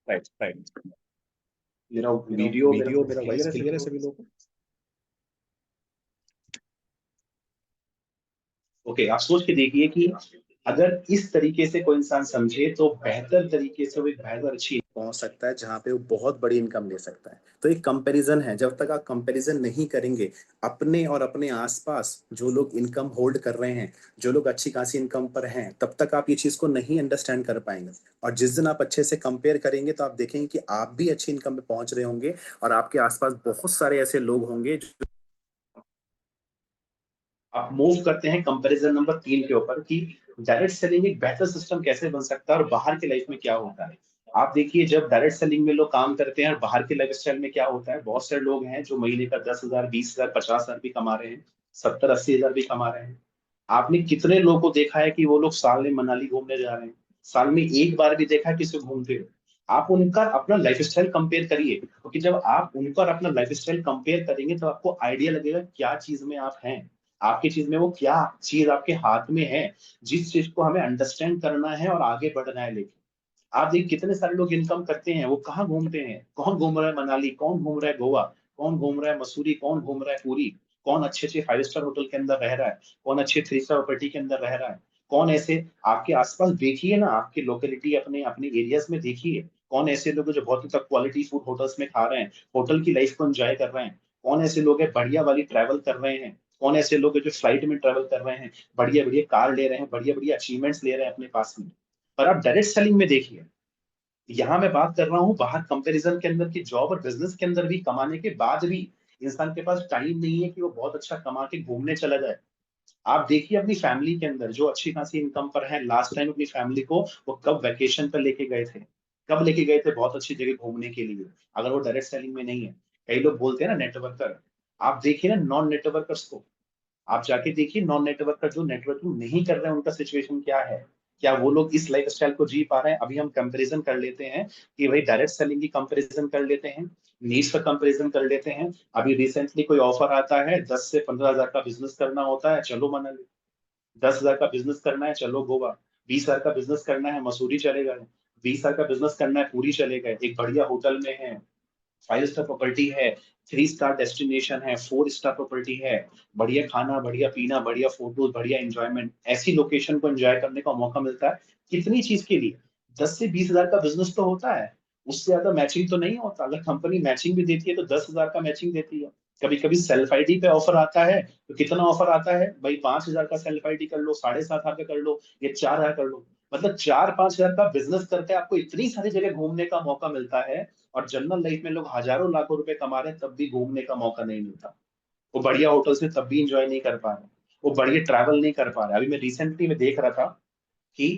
Speaker 1: Right right. Video मेरा
Speaker 2: वीडियो
Speaker 1: वॉइस
Speaker 2: मेरा
Speaker 1: क्लियर
Speaker 2: वॉइस
Speaker 1: है सभी
Speaker 2: क्लियर है
Speaker 1: लोगों
Speaker 2: सभी
Speaker 1: को?
Speaker 2: लोगों को?
Speaker 1: ओके, आप सोच के देखिए कि अगर इस तरीके से कोई इंसान समझे तो बेहतर तरीके से वो एक बेहतर अच्छी
Speaker 2: पहुंच सकता है जहां पे वो बहुत बड़ी इनकम ले सकता है। तो एक कंपैरिजन है, जब तक आप कंपैरिजन नहीं करेंगे अपने और अपने आसपास जो लोग इनकम होल्ड कर रहे हैं, जो लोग अच्छी खासी इनकम पर हैं, तब तक आप ये चीज को नहीं अंडरस्टैंड कर पाएंगे। और जिस दिन आप अच्छे से कंपेयर करेंगे तो आप देखेंगे कि आप भी अच्छी इनकम पे पहुंच रहे होंगे, और आपके आसपास बहुत सारे ऐसे लोग होंगे जो
Speaker 1: आप मूव करते हैं कंपैरिजन नंबर 3 के ऊपर कि डायरेक्ट सेलिंग एक बेहतर सिस्टम कैसे बन सकता है और बाहर की लाइफ में क्या होता है। आप देखिए, जब डायरेक्ट सेलिंग में लोग काम करते हैं और बाहर के लाइफस्टाइल में क्या होता है, बहुत सारे लोग हैं जो महीने का 10,000 20,000 50,000 भी कमा रहे हैं, 70-80,000 भी कमा रहे हैं। आपने कितने लोगों को देखा है कि वो लोग साल में मनाली घूमने जा रहे हैं, साल में एक बार भी देखा है किसी को घूमते हुए? आप उनका अपना लाइफस्टाइल कंपेयर करिए, क्योंकि जब आप उनका और अपना लाइफस्टाइल कंपेयर करेंगे तो आपको आइडिया लगेगा क्या चीज में आप हैं, आपकी चीज में वो क्या चीज आपके हाथ में है, जिस चीज को हमें अंडरस्टैंड करना है और आगे बढ़ना है लेके। आप देखिए कितने सारे लोग इनकम करते हैं, वो कहाँ घूमते हैं, कौन घूम रहा है मनाली, कौन घूम रहा है गोवा, कौन घूम रहा है मसूरी, कौन घूम रहा है पूरी, कौन अच्छे अच्छे 5 स्टार होटल के अंदर रह रहा है, कौन अच्छे 3 स्टार प्रॉपर्टी के अंदर रह रहा है, कौन ऐसे आपके आसपास देखिए ना, आपके लोकेलिटी अपने अपने एरियाज में देखिए, कौन ऐसे लोग हैं जो बहुत तक क्वालिटी फूड होटल्स में खा रहे हैं, होटल की लाइफ को एंजॉय कर रहे हैं, कौन ऐसे लोग हैं बढ़िया वाली ट्रैवल कर रहे हैं, कौन ऐसे लोग हैं जो फ्लाइट में ट्रैवल कर रहे हैं, बढ़िया बढ़िया कार ले रहे हैं, बढ़िया बढ़िया अचीवमेंट्स ले रहे हैं अपने पास में। पर आप डायरेक्ट सेलिंग में देखिए, यहाँ मैं बात कर रहा हूँ बाहर कंपैरिजन के अंदर की जॉब और बिजनेस के अंदर भी कमाने के बाद भी इंसान के पास टाइम नहीं है कि वो बहुत अच्छा कमा के घूमने चला जाए। आप देखिए अपनी फैमिली के अंदर जो अच्छी खासी इनकम पर है, लास्ट टाइम अपनी फैमिली को वो कब वैकेशन पर लेके गए थे, कब लेके गए थे बहुत अच्छी जगह घूमने के लिए, अगर वो डायरेक्ट सेलिंग में नहीं है। कई लोग बोलते हैं ना नेटवर्कर, आप देखिए ना नॉन नेटवर्कर्स को, आप जाके देखिए नॉन नेटवर्कर जो नेटवर्किंग नहीं कर रहे हैं उनका सिचुएशन क्या है, क्या वो लोग इस लाइफस्टाइल को जी पा रहे हैं? अभी हम कंपैरिजन कर लेते हैं कि भाई डायरेक्ट सेलिंग की कंपैरिजन कर लेते हैं, नीश का कंपैरिजन कर लेते हैं। अभी रिसेंटली कोई ऑफर आता है 10 से 15,000 का बिजनेस करना होता है, चलो मनाली, 10,000 का बिजनेस करना है, चलो गोवा। 20,000 का बिजनेस करना है, मसूरी चले गए। 20,000 का बिजनेस करना है, पूरी चले गए। एक बढ़िया होटल में है, 5 स्टार प्रॉपर्टी है, 3 स्टार डेस्टिनेशन है, 4 स्टार प्रॉपर्टी है, बढ़िया खाना, बढ़िया पीना, बढ़िया फोटोज, बढ़िया एंजॉयमेंट, ऐसी लोकेशन को एंजॉय करने का मौका मिलता है। कितनी चीज के लिए? 10 से 20,000 का बिजनेस तो होता है, उससे ज्यादा मैचिंग तो नहीं होता। अगर कंपनी मैचिंग भी देती है तो 10,000 का मैचिंग देती है। कभी कभी सेल्फ आईडी पे ऑफर आता है, तो कितना ऑफर आता है भाई? 5,000 का सेल्फ आईडी कर लो, 7,500 का कर लो, या 4,000 कर लो। मतलब 4-5 हजार का बिजनेस करके आपको इतनी सारी जगह घूमने का मौका मिलता है। और जनरल लाइफ में लोग हजारों लाखों रुपए कमा रहे हैं, तब भी घूमने का मौका नहीं मिलता। वो बढ़िया होटल से तब भी इंजॉय नहीं कर पा रहे, वो बढ़िया ट्रैवल नहीं कर पा रहे। अभी मैं रिसेंटली में देख रहा था कि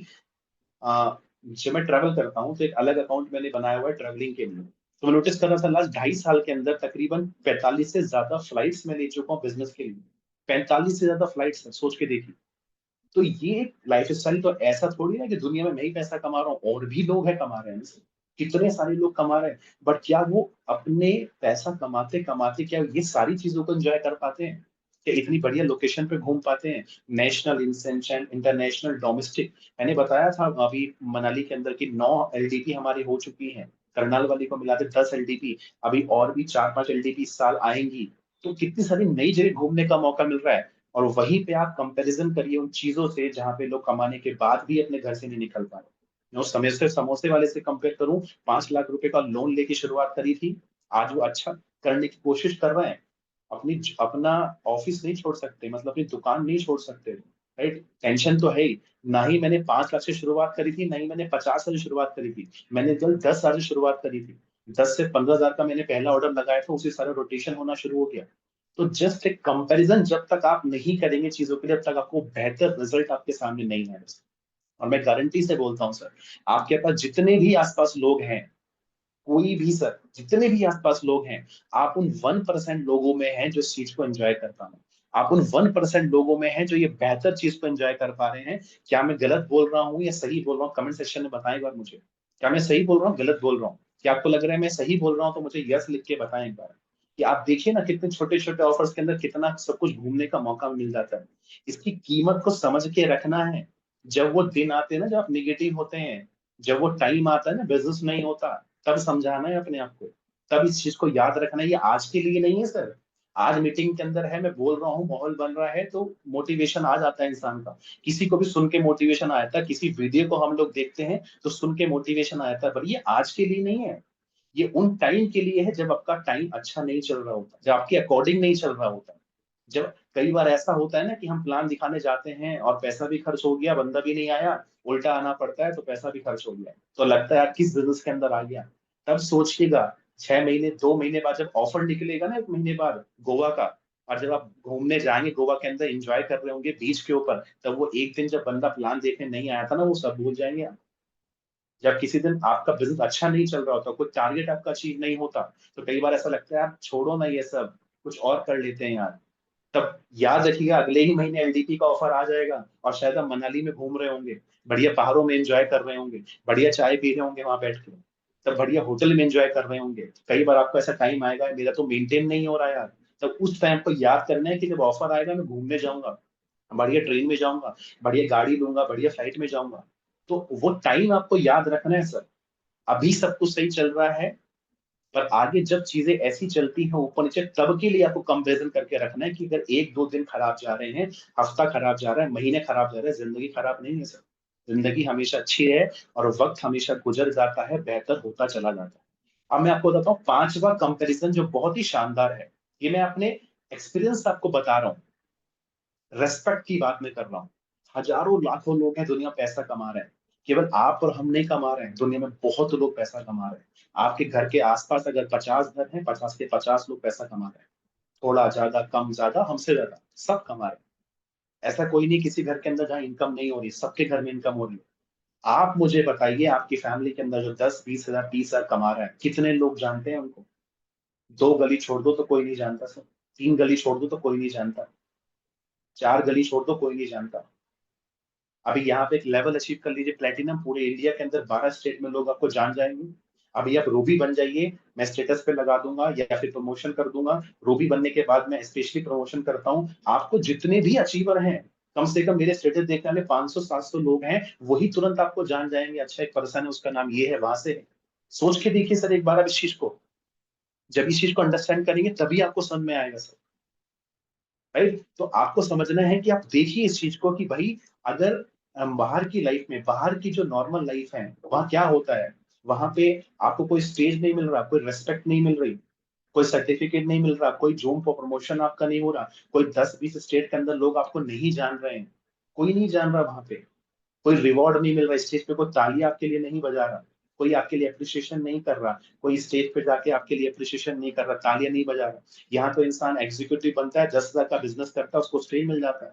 Speaker 1: जब मैं ट्रैवल करता हूँ तो एक अलग अकाउंट मैंने बनाया हुआ है ट्रैवलिंग के लिए। तो मैं नोटिस कर रहा था लास्ट 2.5 साल के अंदर तकरीबन 45 से ज्यादा फ्लाइट्स मैं ले चुका हूँ बिजनेस के लिए। 45 से ज्यादा फ्लाइट्स, सोच के देखिए। तो ये लाइफ स्टाइल तो ऐसा थोड़ी ना कि दुनिया में मैं ही पैसा कमा रहा हूँ, और भी लोग हैं कमा रहे हैं। कितने सारे लोग कमा रहे हैं, बट क्या वो अपने पैसा कमाते कमाते क्या ये सारी चीजों को एंजॉय कर पाते हैं? क्या इतनी बढ़िया लोकेशन पे घूम पाते हैं? National, international, domestic. मैंने बताया था अभी मनाली के अंदर की 9 एलडीपी हमारी हो चुकी है। करनाल वाली को मिलाते 10 एलडीपी। अभी और भी 4-5 एलडीपी इस साल आएंगी। तो कितनी सारी नई जगह घूमने का मौका मिल रहा है। और वहीं पे आप कंपैरिजन करिए उन चीजों से जहां पे लोग कमाने के बाद भी अपने घर से नहीं निकल पा रहे। मैं उस समोसे समोसे वाले से कंपेयर करूं, 5 लाख रुपए का लोन लेके शुरुआत करी थी, आज वो अच्छा करने की कोशिश कर रहे हैं। अपना ऑफिस नहीं छोड़ सकते, मतलब अपनी दुकान नहीं छोड़ सकते, राइट? टेंशन तो है ही। ना ही मैंने 5 लाख से शुरुआत करी थी, ना ही मैंने 50 से शुरुआत करी थी। मैंने कल 10,000 से शुरुआत करी थी। 10 से 15,000 का मैंने पहला ऑर्डर लगाया था, उसी सारा रोटेशन होना शुरू हो गया। तो जस्ट एक कंपैरिजन जब तक आप नहीं करेंगे चीजों के लिए, तब तक आपको बेहतर रिजल्ट आपके सामने नहीं आएगा। और मैं गारंटी से बोलता हूँ सर, आपके पास जितने भी आसपास लोग हैं, कोई भी सर, जितने भी आसपास लोग हैं, आप उन 1% लोगों में हैं जो इस चीज को एंजॉय कर पा रहे हैं। आप उन 1% लोगों में हैं जो ये बेहतर चीज को एंजॉय कर पा रहे हैं। क्या मैं गलत बोल रहा हूँ या सही बोल रहा हूँ? कमेंट सेक्शन में बताएं एक बार मुझे। क्या मैं सही बोल रहा हूँ, गलत बोल रहा हूँ? क्या आपको लग रहा है मैं सही बोल रहा हूँ? तो मुझे यस लिख के बताएं एक बार। कि आप देखिए ना, कितने छोटे छोटे ऑफर्स के अंदर कितना सब कुछ घूमने का मौका मिल जाता है। इसकी कीमत को समझ के रखना है। जब वो दिन आते हैं ना, जब आप निगेटिव होते हैं, जब वो टाइम आता है ना, बिजनेस नहीं होता, तब समझाना है अपने आप को। तब इस चीज को याद रखना है, ये आज के लिए नहीं है सर। आज मीटिंग के अंदर है, मैं बोल रहा हूँ, माहौल बन रहा है, तो मोटिवेशन आ जाता है इंसान का। किसी को भी सुन के मोटिवेशन आ जाता है, किसी वीडियो को हम लोग देखते हैं तो सुन के मोटिवेशन आ जाता है, पर ये आज के लिए नहीं है। ये उन टाइम के लिए है जब आपका टाइम अच्छा नहीं चल रहा होता, जब आपके अकॉर्डिंग नहीं चल रहा होता। जब कई बार ऐसा होता है ना कि हम प्लान दिखाने जाते हैं और पैसा भी खर्च हो गया, बंदा भी नहीं आया, उल्टा आना पड़ता है तो पैसा भी खर्च हो गया, तो लगता है यार किस बिजनेस के अंदर आ गया। तब सोचिएगा, 6 महीने 2 महीने बाद जब ऑफर निकलेगा ना, 1 महीने बाद गोवा का, और जब आप घूमने जाएंगे गोवा के अंदर, एंजॉय कर रहे होंगे बीच के ऊपर, तब वो एक दिन जब बंदा प्लान देखने नहीं आया था ना, वो सब भूल जाएंगे आप। जब किसी दिन आपका बिजनेस अच्छा नहीं चल रहा होता, कोई टारगेट आपका अचीव नहीं होता, तो कई बार ऐसा लगता है यार छोड़ो ना ये सब, कुछ और कर लेते हैं यार। तब याद रखिएगा, अगले ही महीने एलडीपी का ऑफर आ जाएगा और शायद आप मनाली में घूम रहे होंगे, बढ़िया पहाड़ों में एंजॉय कर रहे होंगे, बढ़िया चाय पी रहे होंगे वहां बैठ के, तब बढ़िया होटल में एंजॉय कर रहे होंगे। कई बार आपको ऐसा टाइम आएगा, मेरा तो मेंटेन नहीं हो रहा यार। तब उस टाइम को याद करना है कि जब ऑफर आएगा मैं घूमने जाऊंगा, बढ़िया ट्रेन में जाऊंगा, बढ़िया गाड़ी लूंगा, बढ़िया फ्लाइट में जाऊंगा। तो वो टाइम आपको याद रखना है सर। अभी सब कुछ सही चल रहा है, पर आगे जब चीजें ऐसी चलती हैं ऊपर नीचे, तब के लिए आपको कंपेरिजन करके रखना है कि अगर 1-2 दिन खराब जा रहे हैं, हफ्ता खराब जा रहा है, महीने खराब जा रहे हैं, जिंदगी खराब नहीं है सर। जिंदगी हमेशा अच्छी है, और वक्त हमेशा गुजर जाता है, बेहतर होता चला जाता है। अब मैं आपको बताता हूँ 5वां कंपेरिजन जो बहुत ही शानदार है। ये मैं अपने एक्सपीरियंस आपको बता रहा हूँ, रेस्पेक्ट की बात मैं कर रहा हूँ। हजारों लाखों लोग हैं दुनिया पैसा कमा रहे हैं, केवल आप और हम नहीं कमा रहे हैं, दुनिया में बहुत लोग पैसा कमा रहे हैं। आपके घर के आसपास अगर 50 घर हैं, 50 के 50 लोग पैसा कमा रहे हैं। थोड़ा ज्यादा, कम ज्यादा, हमसे ज्यादा, सब कमा रहे हैं। ऐसा कोई नहीं किसी घर के अंदर जहाँ इनकम नहीं हो रही, सबके घर में इनकम हो रही है। आप मुझे बताइए, आपकी फैमिली के अंदर जो 10-20 हजार 30 हजार कमा रहा है, कितने लोग जानते हैं उनको? 2 गली छोड़ दो तो कोई नहीं जानता सर। 3 गली छोड़ दो तो कोई नहीं जानता। 4 गली छोड़ दो कोई नहीं जानता। अभी यहाँ पे एक लेवल अचीव कर लीजिए प्लेटिनम, पूरे इंडिया के अंदर 12 स्टेट में लोग आपको जान जाएंगे। अभी आप रूबी बन जाइए, मैं स्टेटस पे लगा दूंगा या फिर प्रमोशन कर दूंगा। रूबी बनने के बाद मैं स्पेशली प्रमोशन करता हूँ, आपको जितने भी अचीवर हैं, कम से कम मेरे स्टेटस देखने वाले 500-700 लोग हैं, वही तुरंत आपको जान जाएंगे, अच्छा एक पर्सन है, उसका नाम ये है, वहां से है। सोच के देखिए सर एक बार आप इस चीज को, जब इस चीज को अंडरस्टैंड करेंगे तभी आपको समझ में आएगा सर। राइट, तो आपको समझना है कि आप देखिए इस चीज को कि भाई अगर हम बाहर की लाइफ में, बाहर की जो नॉर्मल लाइफ है, वहां क्या होता है, वहां पे आपको कोई स्टेज नहीं मिल रहा, कोई रेस्पेक्ट नहीं मिल रही, कोई सर्टिफिकेट नहीं मिल रहा, कोई जूम फॉर प्रमोशन आपका नहीं हो रहा, कोई 10-20 स्टेट के अंदर लोग आपको नहीं जान रहे हैं, कोई नहीं जान रहा वहां पे, कोई रिवॉर्ड नहीं मिल रहा, स्टेज पे कोई ताली आपके लिए नहीं बजा रहा, कोई आपके लिए अप्रिशिएशन नहीं कर रहा, कोई स्टेज पे जाके आपके लिए अप्रिशिएशन नहीं कर रहा, तालियां नहीं बजा रहा। यहाँ तो इंसान एग्जीक्यूटिव बनता है, 10,000 का बिजनेस करता है, उसको स्टेज मिल जाता है।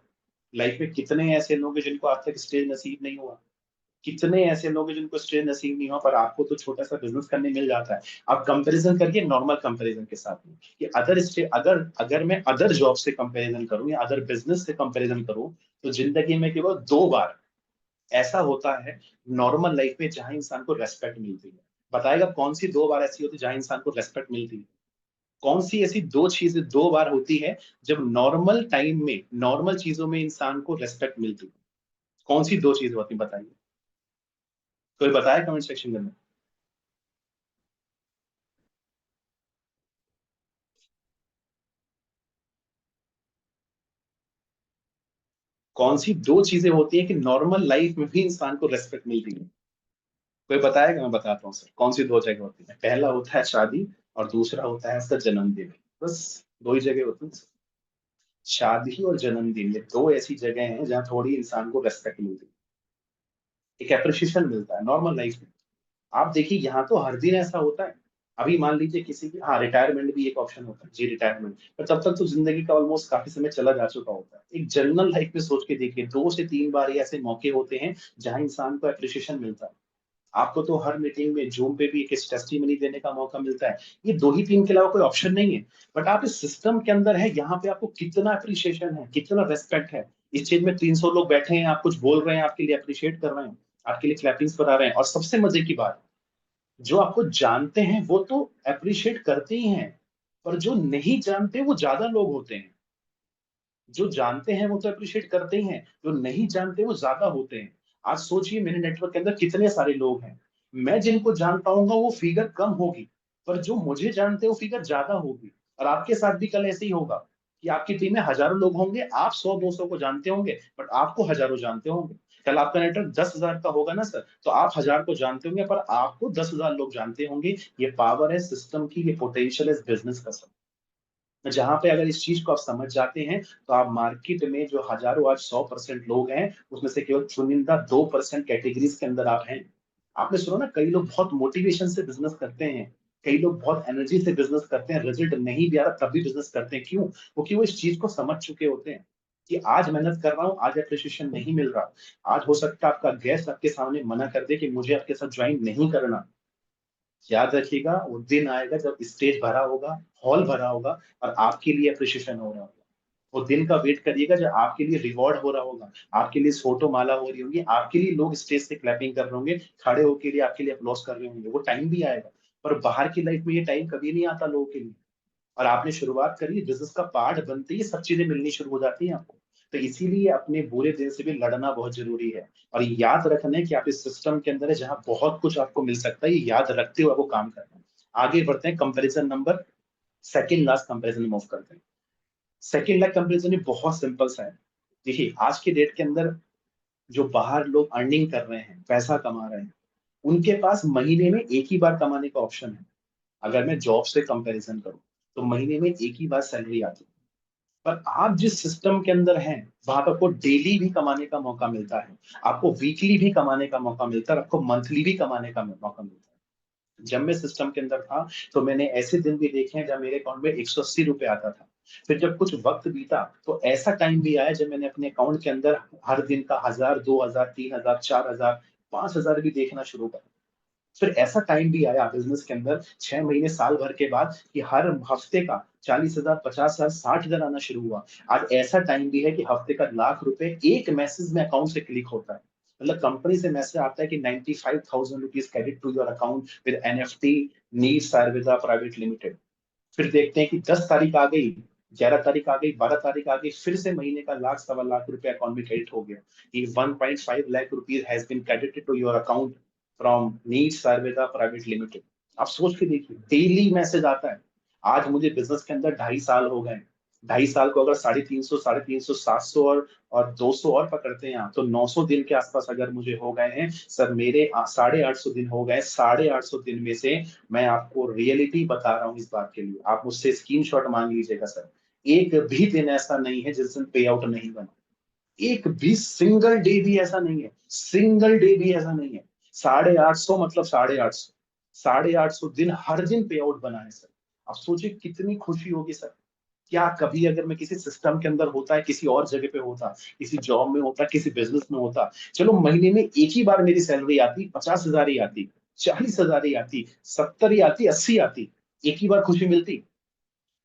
Speaker 1: लाइफ में कितने ऐसे लोग हैं जिनको आज तक स्टेज नसीब नहीं हुआ, कितने ऐसे लोग हैं जिनको स्टेज नसीब नहीं हुआ, पर आपको तो छोटा सा बिजनेस करने मिल जाता है। आप कंपैरिजन करिए नॉर्मल कंपैरिजन के साथ में, कि अदर स्टेट, अगर अगर मैं अदर जॉब से कंपैरिजन करूं या अदर बिजनेस से कंपैरिजन करूं, तो जिंदगी में केवल 2 बार ऐसा होता है नॉर्मल लाइफ में जहां इंसान को रेस्पेक्ट मिलती है। बताएगा कौन सी 2 बार ऐसी होती है जहां इंसान को रेस्पेक्ट मिलती है? कौन सी ऐसी दो चीजें 2 बार होती है जब नॉर्मल टाइम में, नॉर्मल चीजों में इंसान को रेस्पेक्ट मिलती है? कौन सी 2 चीजें होती है बताइए, कोई बताया कमेंट सेक्शन में? कौन सी 2 चीजें होती है कि नॉर्मल लाइफ में भी इंसान को रेस्पेक्ट मिलती है? कोई बताएगा? मैं बताता हूँ सर, कौन सी 2 जगह होती है। पहला होता है शादी, और दूसरा होता है उसका जन्मदिन। बस 2 ही जगह होती है। शादी और जन्मदिन, ये 2 ऐसी जगह हैं जहाँ थोड़ी इंसान को रेस्पेक्ट मिलती है, एक एप्रिशिएशन मिलता है नॉर्मल लाइफ में। आप देखिए यहाँ तो हर दिन ऐसा होता है। अभी मान लीजिए किसी की, हाँ, रिटायरमेंट भी एक ऑप्शन होता है जी, रिटायरमेंट, पर तब तक तो जिंदगी का ऑलमोस्ट काफी समय चला जा चुका होता है। एक जनरल लाइफ में सोच के देखिए, 2 से 3 बार ही ऐसे मौके होते हैं जहां इंसान को अप्रिशिएशन मिलता है। आपको तो हर मीटिंग में, जूम पे भी एक टेस्टिमनी देने का मौका मिलता है। ये 2 ही 3 के अलावा कोई ऑप्शन नहीं है। बट आप इस सिस्टम के अंदर है, यहाँ पे आपको कितना अप्रिशिएशन है, कितना रेस्पेक्ट है। इस चीज में 300 लोग बैठे हैं, आप कुछ बोल रहे हैं, आपके लिए अप्रिशिएट कर रहे हैं, आपके लिए क्लैपिंग्स बना रहे हैं। और सबसे मजे की बात, जो आपको जानते हैं वो तो अप्रिशिएट करते ही हैं, पर जो नहीं जानते वो ज्यादा लोग होते हैं। जो जानते हैं वो तो अप्रिशिएट करते ही हैं, जो नहीं जानते वो ज्यादा होते हैं। आज सोचिए मेरे नेटवर्क के अंदर कितने सारे लोग हैं, मैं जिनको जान पाऊंगा वो फिगर कम होगी, पर जो मुझे जानते हैं वो फिगर ज्यादा होगी। और आपके साथ भी कल ऐसे ही होगा कि आपकी टीम में हजारों लोग होंगे, आप 100-200 को जानते होंगे, बट आपको हजारों जानते होंगे। कल आपका नेटवर्क 10,000 का होगा ना सर, तो आप 1000 को जानते होंगे, पर आपको 10,000 लोग जानते होंगे। ये पावर है सिस्टम की, ये पोटेंशियल है बिजनेस का सर। जहां पे अगर इस चीज को आप समझ जाते हैं, तो आप मार्केट में जो हजारों, आज 100% लोग हैं, उसमें से केवल चुनिंदा 2% कैटेगरीज के अंदर आप हैं। आपने सुना ना, कई लोग बहुत मोटिवेशन से बिजनेस करते हैं, कई लोग बहुत एनर्जी से बिजनेस करते हैं, रिजल्ट नहीं भी आ रहा तब भी बिजनेस करते हैं। क्यों? क्योंकि वो इस चीज को समझ चुके होते हैं कि आज मेहनत कर रहा हूँ, आज अप्रिशिएशन नहीं मिल रहा, आज हो सकता है आपका गेस्ट आपके सामने मना कर दे कि मुझे आपके साथ ज्वाइन नहीं करना। याद रखिएगा, वो दिन आएगा जब स्टेज भरा होगा, हॉल भरा होगा, और आपके लिए अप्रिशिएशन हो रहा होगा। वो दिन का वेट करिएगा जब आपके लिए रिवॉर्ड हो रहा होगा, आपके लिए फोटो माला हो रही होगी, आपके लिए लोग स्टेज से क्लैपिंग कर रहे होंगे, खड़े होके लिए आपके लिए अप्लॉस कर रहे होंगे। वो टाइम भी आएगा, पर बाहर की लाइफ में ये टाइम कभी नहीं आता लोगों के लिए। और आपने शुरुआत करी, बिजनेस का पार्ट बनते ही सब चीजें मिलनी शुरू हो जाती हैं आपको। तो इसीलिए अपने बुरे दिन से भी लड़ना बहुत जरूरी है। और ये याद रखना है कि आप इस सिस्टम के अंदर है जहां बहुत कुछ आपको मिल सकता है, ये याद रखते हुए आपको काम करना है। आगे बढ़ते हैं, comparison number second last comparison move करते हैं। सेकंड लास्ट कंपैरिजन बहुत सिंपल सा है। देखिए आज के डेट के अंदर जो बाहर लोग अर्निंग कर रहे हैं, पैसा कमा रहे हैं, उनके पास महीने में एक ही बार कमाने का ऑप्शन है। अगर मैं जॉब से कंपैरिजन करूं, तो महीने में एक ही बार सैलरी आती है। पर आप जिस सिस्टम के अंदर हैं, वहां पर आपको डेली भी कमाने का मौका मिलता है, आपको वीकली भी कमाने का मौका मिलता है, आपको मंथली भी कमाने का मौका मिलता है। जब मैं सिस्टम के अंदर था, तो मैंने ऐसे दिन भी देखे हैं जब मेरे अकाउंट में 180 रुपए आता था। फिर जब कुछ वक्त बीता, तो ऐसा टाइम भी आया जब मैंने अपने अकाउंट के अंदर हर दिन का 1000, 2000, 3000, 4000, 5000 भी देखना शुरू कर। फिर ऐसा टाइम भी आया बिजनेस के अंदर 6 महीने, साल भर के बाद, कि हर हफ्ते का 40,000, 50,000, 60,000 आना शुरू हुआ। आज ऐसा टाइम भी है कि हफ्ते का लाख रुपए एक मैसेज में अकाउंट से क्लिक होता है। मतलब कंपनी से मैसेज आता है कि 95,000 rupees credit to your account with NFT Needs Ayurveda private limited. फिर देखते हैं कि 10 तारीख आ गई, 11 तारीख आ गई, 12 तारीख आ गई, फिर से महीने का लाख सवा लाख रुपए अकाउंट में क्रेडिट हो गया कि 1.5 lakh rupees has been credited to your account from Needs Ayurveda private limited. आप सोच के देखिए, डेली मैसेज आता है। आज मुझे बिजनेस के अंदर 2.5 साल हो गए। 2.5 साल को अगर 350, 750 और 200 और पकड़ते हैं आप, तो 900 दिन के आसपास अगर मुझे हो गए हैं सर, मेरे 850 दिन हो गए। 850 दिन में से मैं आपको रियलिटी बता रहा हूँ इस बात के लिए, आप मुझसे स्क्रीनशॉट मांग लीजिएगा सर, एक भी दिन ऐसा नहीं है जिस दिन पे आउट नहीं बना। एक भी सिंगल डे भी ऐसा नहीं है, सिंगल डे भी ऐसा नहीं है। 850 मतलब 850, 850 दिन हर दिन पे आउट बना है सर। आप सोचिए कितनी खुशी होगी सर। क्या कभी अगर मैं किसी सिस्टम के अंदर होता है, किसी और जगह पे होता, किसी जॉब में होता, किसी बिजनेस में होता, चलो महीने में एक ही बार मेरी सैलरी आती, 50,000 ही आती, 40,000 ही आती, 70 ही आती, 80 आती, एक ही बार खुशी मिलती।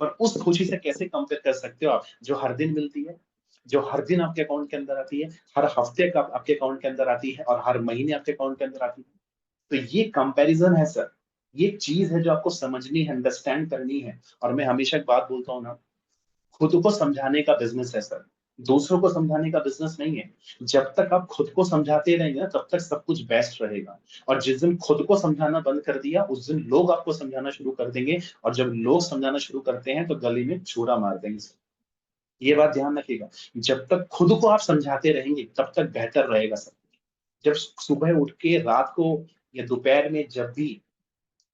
Speaker 1: पर उस खुशी से कैसे कंपेयर कर सकते हो आप जो हर दिन मिलती है, जो हर दिन आपके अकाउंट के अंदर आती है, हर हफ्ते का आपके अकाउंट के अंदर आती है और हर महीने आपके अकाउंट के अंदर आती है। तो ये कंपैरिजन है सर, ये चीज है जो आपको समझनी है, अंडरस्टैंड करनी है। और मैं हमेशा एक बात बोलता हूँ ना, खुद को समझाने का बिजनेस है सर, दूसरों को समझाने का बिजनेस नहीं है। जब तक आप खुद को समझाते रहेंगे ना, तब तक सब कुछ बेस्ट रहेगा। और जिस दिन खुद को समझाना बंद कर दिया, उस दिन लोग आपको समझाना शुरू कर देंगे। और जब लोग समझाना शुरू करते हैं तो गले में छुरा मार देंगे सर। ये बात ध्यान रखिएगा, जब तक खुद को आप समझाते रहेंगे तब तक बेहतर रहेगा सर। जब सुबह उठ के, रात को या दोपहर में, जब भी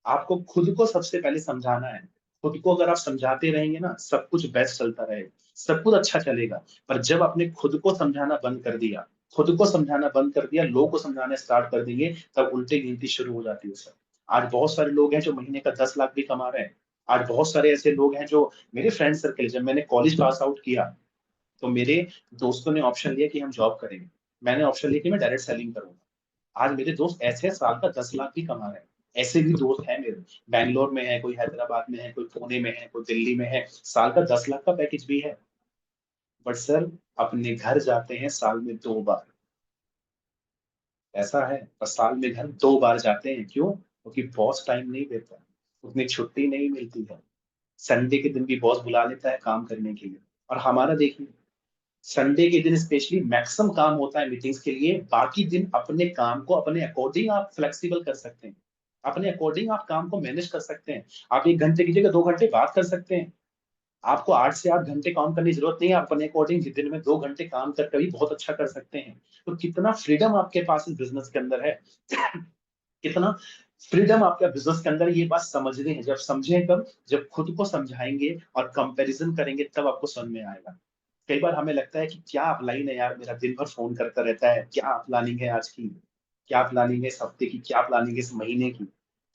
Speaker 1: आपको खुद को सबसे पहले समझाना है। खुद को अगर आप समझाते रहेंगे ना, सब कुछ बेस्ट चलता रहेगा, सब कुछ अच्छा चलेगा। पर जब आपने खुद को समझाना बंद कर दिया, खुद को समझाना बंद कर दिया, लोगों को समझाना स्टार्ट कर देंगे, तब उल्टे गिनती शुरू हो जाती है सर। आज बहुत सारे लोग हैं जो महीने का 10 लाख भी कमा रहे हैं। आज बहुत सारे ऐसे लोग हैं जो मेरे फ्रेंड सर्कल, जब मैंने कॉलेज पास आउट किया तो मेरे दोस्तों ने ऑप्शन लिया कि हम जॉब करेंगे, मैंने ऑप्शन लिया कि मैं डायरेक्ट सेलिंग करूंगा। आज मेरे दोस्त ऐसे हैं, साल का 10 लाख भी कमा रहे हैं। ऐसे भी दोस्त हैं मेरे, बैंगलोर में है, कोई हैदराबाद में है, कोई पुणे में है, कोई दिल्ली में है, साल का 10 लाख का पैकेज भी है। बट सर, अपने घर जाते हैं साल में 2 बार। ऐसा है, पर साल में घर 2 बार जाते हैं, क्यों? क्योंकि बॉस टाइम नहीं देता, उतनी छुट्टी नहीं मिलती है। संडे के दिन भी बॉस बुला लेता है काम करने के लिए। और हमारा देखिए, संडे के दिन स्पेशली मैक्सिमम काम होता है मीटिंग्स के लिए। बाकी दिन अपने काम को अपने अकॉर्डिंग आप फ्लेक्सिबल कर सकते हैं, अपने अकॉर्डिंग आप काम को मैनेज कर सकते हैं। आप 1 घंटे की जगह 2 घंटे बात कर सकते हैं। आपको 8 से 8 घंटे काम करने की जरूरत नहीं है, आप अपने अकॉर्डिंग दिन में 2 घंटे काम करके भी बहुत अच्छा कर सकते हैं। तो कितना फ्रीडम आपके पास इस बिजनेस के अंदर है। कितना फ्रीडम आपका बिजनेस के अंदर, ये बात समझनी है। जब समझें कब, जब खुद को समझाएंगे और कंपैरिजन करेंगे, तब आपको समझ में आएगा। कई बार हमें लगता है कि क्या प्लानिंग है यार, मेरा दिन भर फोन करता रहता है, क्या प्लानिंग है आज की, क्या प्लानिंग है इस हफ्ते की, क्या प्लानिंग है इस महीने की।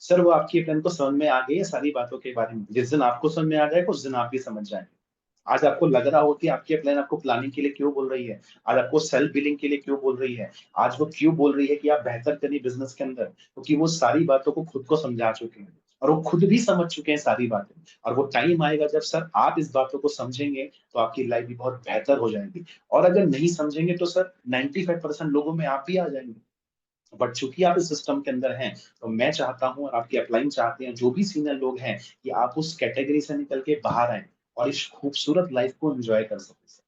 Speaker 1: सर, वो आपकी प्लान को समझ में आ गई है सारी बातों के बारे में। जिस दिन आपको समझ में आ जाएगा, उस दिन आप भी समझ जाएंगे। आज आपको लग रहा हो कि आपकी प्लान आपको प्लानिंग के लिए क्यों बोल रही है, आज आपको सेल्फ बिलिंग के लिए क्यों बोल रही है, आज वो क्यों बोल रही है कि आप बेहतर करिए बिजनेस के अंदर, क्योंकि वो सारी बातों को खुद को समझा चुके हैं और वो खुद भी समझ चुके हैं सारी बातें। और वो टाइम आएगा जब सर आप इस बातों को समझेंगे, तो आपकी लाइफ भी बहुत बेहतर हो जाएगी। और अगर नहीं समझेंगे तो सर 95% लोगों में आप भी आ जाएंगे। बट चूंकि आप इस सिस्टम के अंदर हैं, तो मैं चाहता हूं और आपकी अपलाइन चाहते हैं, जो भी सीनियर लोग हैं, कि आप उस कैटेगरी से निकल के बाहर आए और इस खूबसूरत लाइफ को एंजॉय कर सकें सर।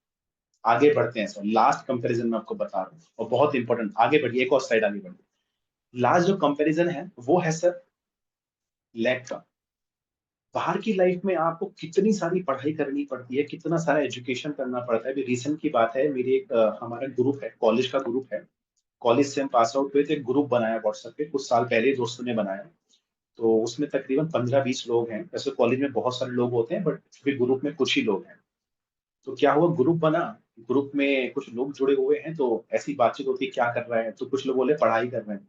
Speaker 1: आगे बढ़ते हैं सर, लास्ट कंपैरिजन मैं आपको बता रहा हूँ और बहुत इंपॉर्टेंट। आगे बढ़िए, एक और साइड आगे बढ़िए। लास्ट जो कंपैरिजन है वो है सर लैक का। बाहर की लाइफ में आपको कितनी सारी पढ़ाई करनी पड़ती है, कितना सारा एजुकेशन करना पड़ता है। अभी रिसेंट की बात है, मेरी एक हमारा ग्रुप है, कॉलेज का ग्रुप है। कॉलेज से हम पास आउट हुए थे, एक ग्रुप बनाया व्हाट्सएप पे, कुछ साल पहले दोस्तों ने बनाया। तो उसमें तकरीबन 15-20 लोग हैं। वैसे कॉलेज में बहुत सारे लोग होते हैं, बट फिर ग्रुप में कुछ ही लोग हैं। तो क्या हुआ, ग्रुप बना, ग्रुप में कुछ लोग जुड़े हुए हैं, तो ऐसी बातचीत होती है क्या कर रहा है, तो कुछ लोग बोले पढ़ाई कर रहे हैं।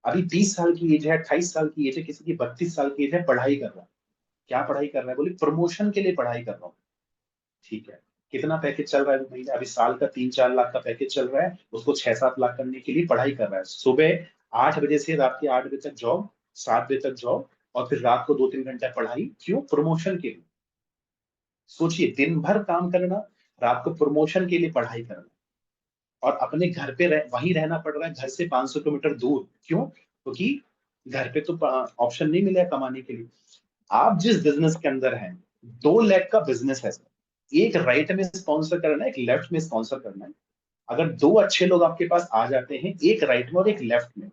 Speaker 1: अभी 30 साल की एज है, 28 साल की एज है, किसी की 32 साल की एज है, पढ़ाई कर रहा है। क्या पढ़ाई कर रहा है? बोले प्रमोशन के लिए पढ़ाई कर रहा हूँ। ठीक है, कितना पैकेज चल रहा है महीने? अभी साल का 3-4 लाख का पैकेज चल रहा है, उसको 6-7 लाख करने के लिए पढ़ाई कर रहा है। सुबह 8 बजे से रात के 8 बजे तक जॉब, 7 बजे तक जॉब, और फिर रात को 2-3 घंटा पढ़ाई। क्यों? प्रमोशन के लिए। सोचिए, दिन भर काम करना, रात को प्रमोशन के लिए पढ़ाई करना, और अपने घर पे वहीं रहना पड़ रहा है, घर से 500 किलोमीटर दूर। क्यों? क्योंकि घर पे तो ऑप्शन नहीं मिला है कमाने के लिए। आप जिस बिजनेस के अंदर हैं, 2 लाख का बिजनेस है सर, एक राइट में स्पॉन्सर करना है, एक लेफ्ट में स्पॉन्सर करना है। अगर दो अच्छे लोग आपके पास आ जाते हैं, एक राइट में और एक लेफ्ट में,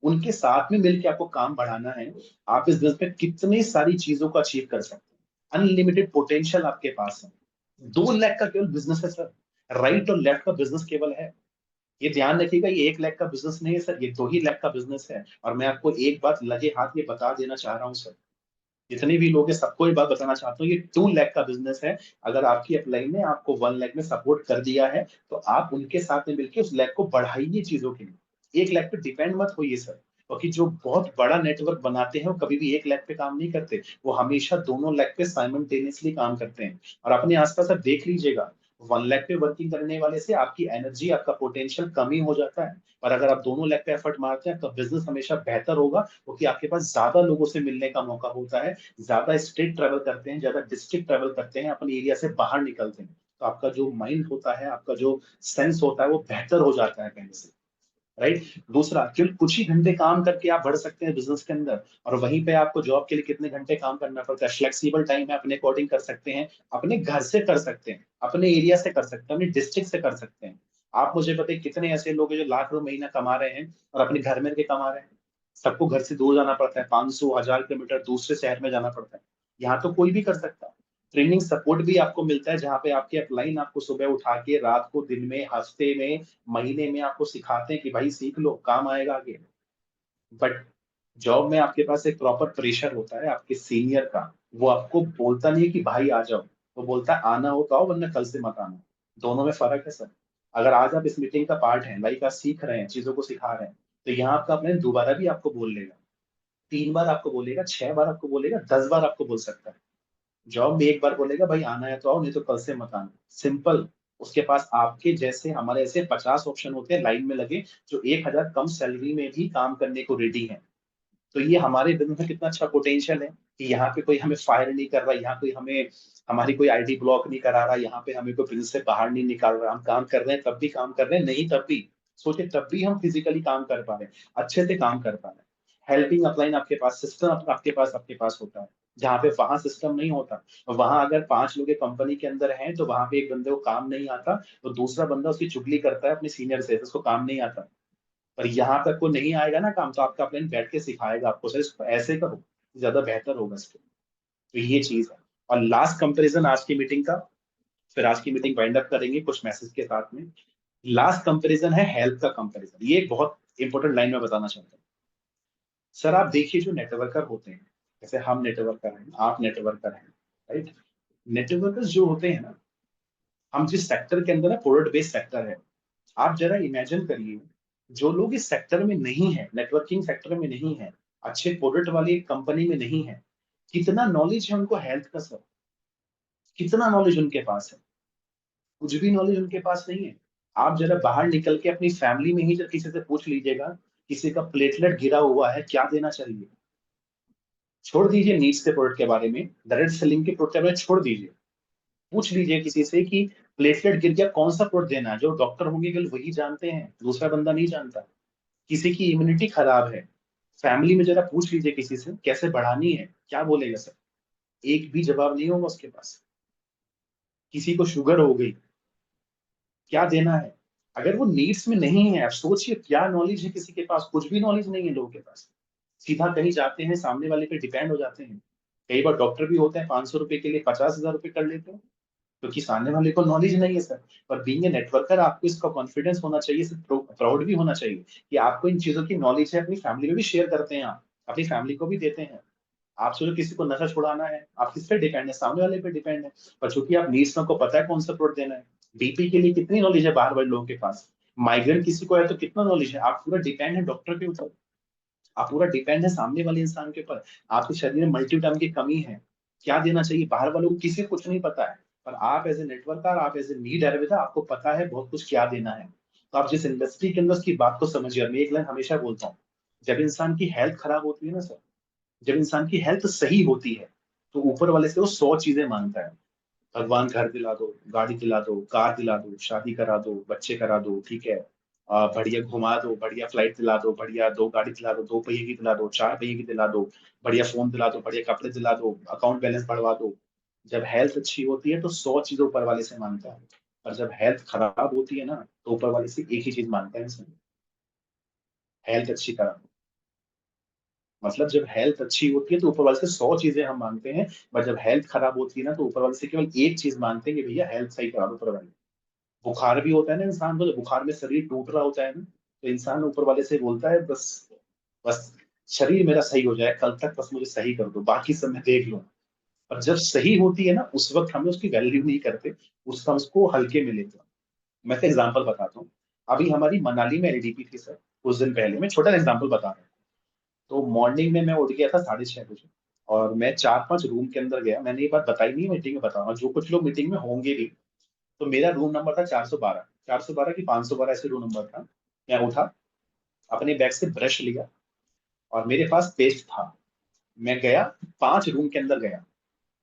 Speaker 1: उनके साथ में मिलकर आपको काम बढ़ाना है, आप इस बिजनेस में कितनी सारी चीजों को अचीव कर सकते हैं। अनलिमिटेड पोटेंशियल आपके पास है। 2 लाख का केवल बिजनेस है सर, राइट और लेफ्ट का बिजनेस केवल है। ये ध्यान रखिएगा, ये 1 लाख का बिजनेस नहीं है सर, ये 2 ही लाख का बिजनेस है। और मैं आपको एक बात लगे हाथ ये बता देना चाह रहा हूँ सर, जितने भी लोग हैं सबको ये बात बताना चाहता हूँ, ये 2 लाख का बिजनेस है। अगर आपकी अपलाइन ने आपको 1 लाख में सपोर्ट कर दिया है, तो आप उनके साथ में मिलकर उस लाख को बढ़ाइए चीजों के लिए। 1 लाख पे डिपेंड मत होइए सर, क्योंकि जो बहुत बड़ा नेटवर्क बनाते हैं वो कभी भी 1 लाख पे काम नहीं करते, वो हमेशा दोनों लाख पे साइमल्टेनियसली काम करते हैं। और अपने आसपास आप देख लीजिएगा, 1 लाख पे वर्किंग करने वाले से आपकी एनर्जी, आपका पोटेंशियल कम ही हो जाता है। और अगर आप दोनों लाख पे एफर्ट मारते हैं तो बिजनेस हमेशा बेहतर होगा, क्योंकि आपके पास ज्यादा लोगों से मिलने का मौका होता है, ज्यादा स्टेट ट्रेवल करते हैं, ज्यादा डिस्ट्रिक्ट ट्रेवल करते हैं, अपने एरिया से बाहर निकलते हैं, तो आपका जो माइंड होता है, आपका जो सेंस होता है वो बेहतर हो जाता है पहले से। राइट। दूसरा, केवल कुछ ही घंटे काम करके आप बढ़ सकते हैं बिजनेस के अंदर, और वहीं पे आपको जॉब के लिए कितने घंटे काम करना पड़ता है, फ्लेक्सिबल टाइम है, अपने अकॉर्डिंग कर सकते हैं, अपने घर से कर सकते हैं, अपने एरिया से कर सकते हैं, अपने डिस्ट्रिक्ट से कर सकते हैं। आप मुझे बताइए कितने ऐसे लोग हैं जो लाख रुपए महीना कमा रहे हैं और अपने घर में रह के कमा रहे हैं। सबको घर से दूर जाना पड़ता है, 500 1000 किलोमीटर दूसरे शहर में जाना पड़ता है। यहाँ तो कोई भी कर सकता है। ट्रेनिंग सपोर्ट भी आपको मिलता है, जहाँ पे आपके अपलाइन आपको सुबह उठा के रात को, दिन में, हफ्ते में, महीने में आपको सिखाते हैं कि भाई सीख लो, काम आएगा आगे। बट जॉब में आपके पास एक प्रॉपर प्रेशर होता है आपके सीनियर का, वो आपको बोलता नहीं है कि भाई आ जाओ, वो बोलता है आना हो तो आओ वरना कल से मत आना। दोनों में फर्क है सर। अगर आज आप इस मीटिंग का पार्ट हैं, लाइक आज सीख रहे हैं, चीजों को सिखा रहे हैं, तो यहाँ आपका अपने दोबारा भी आपको बोल लेगा, 3 बार आपको बोलेगा, 6 बार आपको बोलेगा, 10 बार आपको बोल सकता है। जॉब में एक बार बोलेगा भाई आना है तो आओ, नहीं तो कल से मत आना, सिंपल। उसके पास आपके जैसे, हमारे ऐसे 50 ऑप्शन होते हैं लाइन में लगे, जो 1,000 कम सैलरी में भी काम करने को रेडी हैं। तो ये हमारे बिजनेस में कितना अच्छा पोटेंशियल है कि यहाँ पे कोई हमें फायर नहीं कर रहा, यहाँ कोई हमें, हमारी कोई आईडी ब्लॉक नहीं करा रहा, यहाँ पे हमें कोई बिजनेस से बाहर नहीं निकाल रहा। हम काम कर रहे हैं तब भी काम कर रहे हैं, नहीं तब भी सोचिए, तब भी हम फिजिकली काम कर पा रहे हैं, अच्छे से काम कर पा रहे हैं। हेल्पिंग अपलाइन आपके पास, सिस्टम आपके पास होता है, जहाँ पे वहां सिस्टम नहीं होता। वहां अगर 5 लोग कंपनी के अंदर हैं तो वहां पे एक बंदे को काम नहीं आता, तो दूसरा बंदा उसकी चुगली करता है अपने सीनियर से, उसको काम नहीं आता। पर यहाँ तक को नहीं आएगा ना काम, तो आपका प्लान बैठ के सिखाएगा आपको, सर इसको ऐसे करो, ज्यादा बेहतर होगा इसके। तो ये चीज है। और लास्ट कंपैरिजन आज की मीटिंग का, फिर आज की मीटिंग वाइंड अप करेंगे कुछ मैसेज के साथ में। लास्ट कंपैरिजन है हेल्थ का कंपैरिजन, ये एक बहुत इंपॉर्टेंट लाइन में बताना चाहता हूँ। सर आप देखिए, जो नेटवर्कर होते हैं, जैसे हम नेटवर्कर हैं, आप नेटवर्कर हैं, राइट। नेटवर्कर्स जो होते हैं ना, हम जिस सेक्टर के अंदर है, प्रोडक्ट बेस्ड सेक्टर है, आप जरा इमेजिन करिए, जो लोग इस सेक्टर में नहीं है, नेटवर्किंग सेक्टर में नहीं है, अच्छे प्रोडक्ट वाली कंपनी में नहीं है, कितना नॉलेज है उनको हेल्थ का सर, कितना नॉलेज उनके पास है। कुछ भी नॉलेज उनके पास नहीं है। आप जरा बाहर निकल के अपनी फैमिली में ही जब किसी से पूछ लीजिएगा, किसी का प्लेटलेट गिरा हुआ है, क्या देना चाहिए। छोड़ दीजिए नीड्स के प्रोडक्ट के बारे में, डायरेक्ट सेलिंग के प्रोडक्ट के बारे में छोड़ दीजिए। पूछ लीजिए किसी से कि प्लेटलेट गिर गया, कौन सा प्रोडक्ट देना है। जो डॉक्टर होंगे केवल वही जानते हैं, दूसरा बंदा नहीं जानता। किसी की इम्यूनिटी खराब है, फैमिली में जरा पूछ लीजिए किसी से कैसे बढ़ानी है, क्या बोलेगा सर, एक भी जवाब नहीं होगा उसके पास। किसी को शुगर हो गई, क्या देना है। अगर वो नीड्स में नहीं है, आप सोचिए क्या नॉलेज है किसी के पास, कुछ भी नॉलेज नहीं है लोगों के पास। सीधा कहीं जाते हैं, सामने वाले पे डिपेंड हो जाते हैं। कई बार डॉक्टर भी होते हैं, 500 रुपए के लिए 50,000 रुपए कर लेते हैं, क्योंकि सामने वाले को नॉलेज नहीं है सर। पर बीइंग ए नेटवर्कर आपको इसका कॉन्फिडेंस होना चाहिए, प्राउड भी होना चाहिए कि आपको इन चीजों की नॉलेज है, अपनी फैमिली में भी शेयर करते हैं, आप अपनी फैमिली को भी देते हैं। आप सोचो किसी को नशा छुड़ाना है, आप किस पे डिपेंड है, सामने वाले पे डिपेंड है। पर चूंकि आप नीड्स को पता है कौन सा प्रोडक्ट देना है। बीपी के लिए कितनी नॉलेज है बाहर वाले लोगों के पास, माइग्रेन किसी को है तो कितना नॉलेज है। आप पूरा डिपेंड है डॉक्टर के ऊपर, आप पूरा डिपेंड है सामने वाले इंसान के ऊपर। आपके शरीर में मल्टीविटामिन की कमी है, क्या देना चाहिए, बाहर वालों को किसी को कुछ नहीं पता है। पर आप एज ए नेटवर्कर, आप एज ए नीड एरविदा, आपको पता है बहुत कुछ क्या देना है। तो आप जिस इंडस्ट्री के अंदर उसकी बात को समझिए। मैं एक लाइन हमेशा बोलता हूँ, जब इंसान की हेल्थ खराब होती है ना सर, जब इंसान की हेल्थ सही होती है, तो ऊपर वाले से वो 100 चीजें मांगता है। भगवान घर दिला दो, गाड़ी दिला दो, कार दिला दो, शादी करा दो, बच्चे करा दो, ठीक है, बढ़िया घुमा दो, बढ़िया फ्लाइट दिला दो, बढ़िया 2 गाड़ी दिला दो, 2 पहिए की दिला दो, 4 पहिए की दिला दो, बढ़िया फोन दिला दो, बढ़िया कपड़े दिला दो, अकाउंट बैलेंस बढ़वा दो। जब हेल्थ अच्छी होती है तो 100 चीजें ऊपर वाले से मांगता है, और जब हेल्थ खराब होती है ना तो ऊपर वाले से एक ही चीज मांगता है इंसान, हेल्थ अच्छी करा। मतलब जब हेल्थ अच्छी होती है तो ऊपर वाले से 100 चीजें हम मांगते हैं, बट जब हेल्थ खराब होती है ना तो ऊपर वाले से केवल एक चीज मांगते हैं कि भैया हेल्थ सही करा दो ऊपर वाले। बुखार भी होता है ना इंसान को, जब बुखार में शरीर टूट रहा होता है ना, तो इंसान ऊपर वाले से बोलता है बस, बस शरीर मेरा सही हो जाए कल तक, बस मुझे सही कर दो, बाकी सब मैं देख लूँ। और जब सही होती है ना उस वक्त हमें उसकी वैल्यू नहीं करते, उसका उसको हल्के में लेते हैं। मैं तो एग्जांपल बताता हूँ। अभी हमारी मनाली में एलडीपी थी सर, कुछ दिन पहले, मैं छोटा एग्जांपल बता रहा हूँ। तो मॉर्निंग में मैं उठ गया था 6:30 बजे, और मैं 4-5 रूम के अंदर गया। मैंने ये बात बताई नहीं मीटिंग में, बताऊंगा जो कुछ लोग मीटिंग में होंगे भी। तो मेरा रूम नंबर था 412, 412 की 512 ऐसे रूम नंबर था। मैं उठा, अपने बैग से ब्रश लिया, और मेरे पास पेस्ट था। मैं गया, 5 रूम के अंदर गया,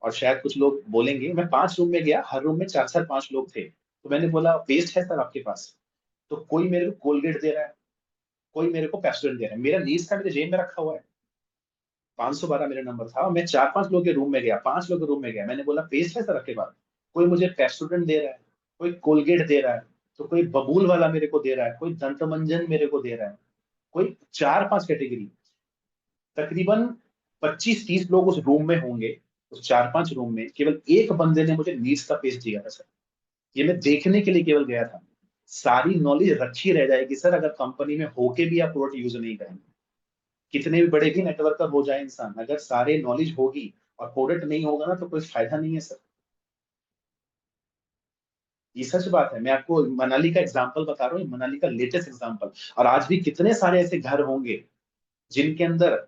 Speaker 1: और शायद कुछ लोग बोलेंगे, मैं 5 रूम में गया, हर रूम में 4-4-5 लोग थे। तो मैंने बोला पेस्ट है सर आपके पास? तो कोई मेरे को कोलगेट दे रहा है, कोई मेरे को पेप्सोडेंट दे रहा है। मेरा नीड्स का मेरे जेब में रखा हुआ है, 512 मेरा नंबर था, और मैं 4-5 लोग के रूम में गया, 5 लोग के रूम में गया, मैंने बोला पेस्ट है सर आपके पास? कोई मुझे पेप्सोडेंट दे रहा है, कोई कोलगेट दे रहा है, तो कोई बबूल वाला मेरे को दे रहा है, कोई दंत मंजन मेरे को दे रहा है, कोई 4-5 कैटेगरी, तकरीबन 25-30 लोग उस रूम में होंगे। उस 4-5 रूम में केवल एक बंदे ने मुझे नीड्स का पेज दिया था सर। ये मैं देखने के लिए केवल गया था। सारी नॉलेज रखी रह जाएगी सर अगर कंपनी में होके भी आप प्रोडक्ट यूज नहीं करेंगे। कितने भी बड़े भी नेटवर्कर हो जाए इंसान, अगर सारे नॉलेज होगी और प्रोडक्ट नहीं होगा ना तो कोई फायदा नहीं है सर। ये सच बात है। मैं आपको मनाली का एग्जांपल बता रहा हूँ, मनाली का लेटेस्ट एग्जांपल। और आज भी कितने सारे ऐसे घर होंगे जिनके अंदर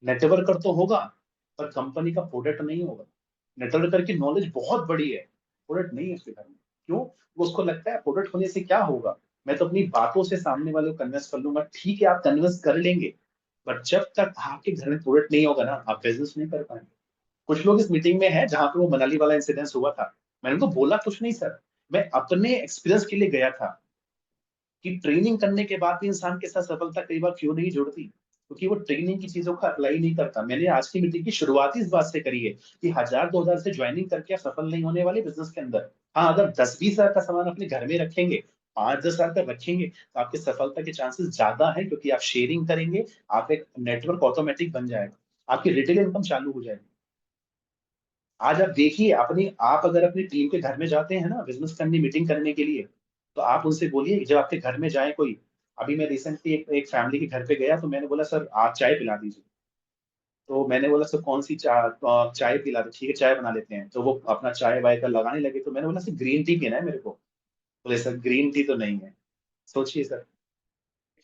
Speaker 1: नेटवर्कर तो होगा पर कंपनी का प्रोडक्ट नहीं होगा। नेटवर्कर की नॉलेज बहुत बड़ी है, प्रोडक्ट नहीं है उसके घर में। क्यों? वो उसको लगता है प्रोडक्ट होने से क्या होगा, मैं तो अपनी बातों से सामने वाले को कन्विंस कर लूंगा। ठीक है आप कन्विंस कर लेंगे, बट जब तक आपके घर में प्रोडक्ट नहीं होगा ना आप बिजनेस नहीं कर पाएंगे। कुछ लोग इस मीटिंग में है जहां पे वो मनाली वाला इंसिडेंस हुआ था। मैंने तो बोला कुछ नहीं सर, मैं अपने एक्सपीरियंस के लिए गया था कि ट्रेनिंग करने के बाद भी इंसान के साथ सफलता कई बार क्यों नहीं जुड़ती, क्योंकि वो ट्रेनिंग की चीजों का अप्लाई नहीं करता। मैंने आज की मीटिंग की शुरुआत ही इस बात से करी है कि 1000-2000 से ज्वाइनिंग करके आप सफल नहीं होने वाले बिजनेस के अंदर। हाँ, अगर 10-20 हजार का सामान अपने घर में रखेंगे, 5-10 हजार का रखेंगे, तो आपके सफलता के चांसेस ज्यादा है, क्योंकि आप शेयरिंग करेंगे, आप एक नेटवर्क ऑटोमेटिक बन जाएगा, आपकी रिटेल इनकम चालू हो जाएगी। आज आप देखिए अपनी, आप अगर अपनी टीम के घर में जाते हैं ना बिजनेस करने, मीटिंग करने के लिए, तो आप उनसे बोलिए जब आपके घर में जाए कोई। अभी मैं रिसेंटली एक फैमिली के घर पे गया, तो मैंने बोला सर आप चाय पिला दीजिए। तो मैंने बोला सर कौन सी चाय? तो आप चाय पिला दो, ठीक है चाय बना लेते हैं। तो वो अपना चाय वाय का लगाने लगे, तो मैंने बोला सर ग्रीन टी पीना है मेरे को। बोले सर ग्रीन टी तो नहीं है। सोचिए सर,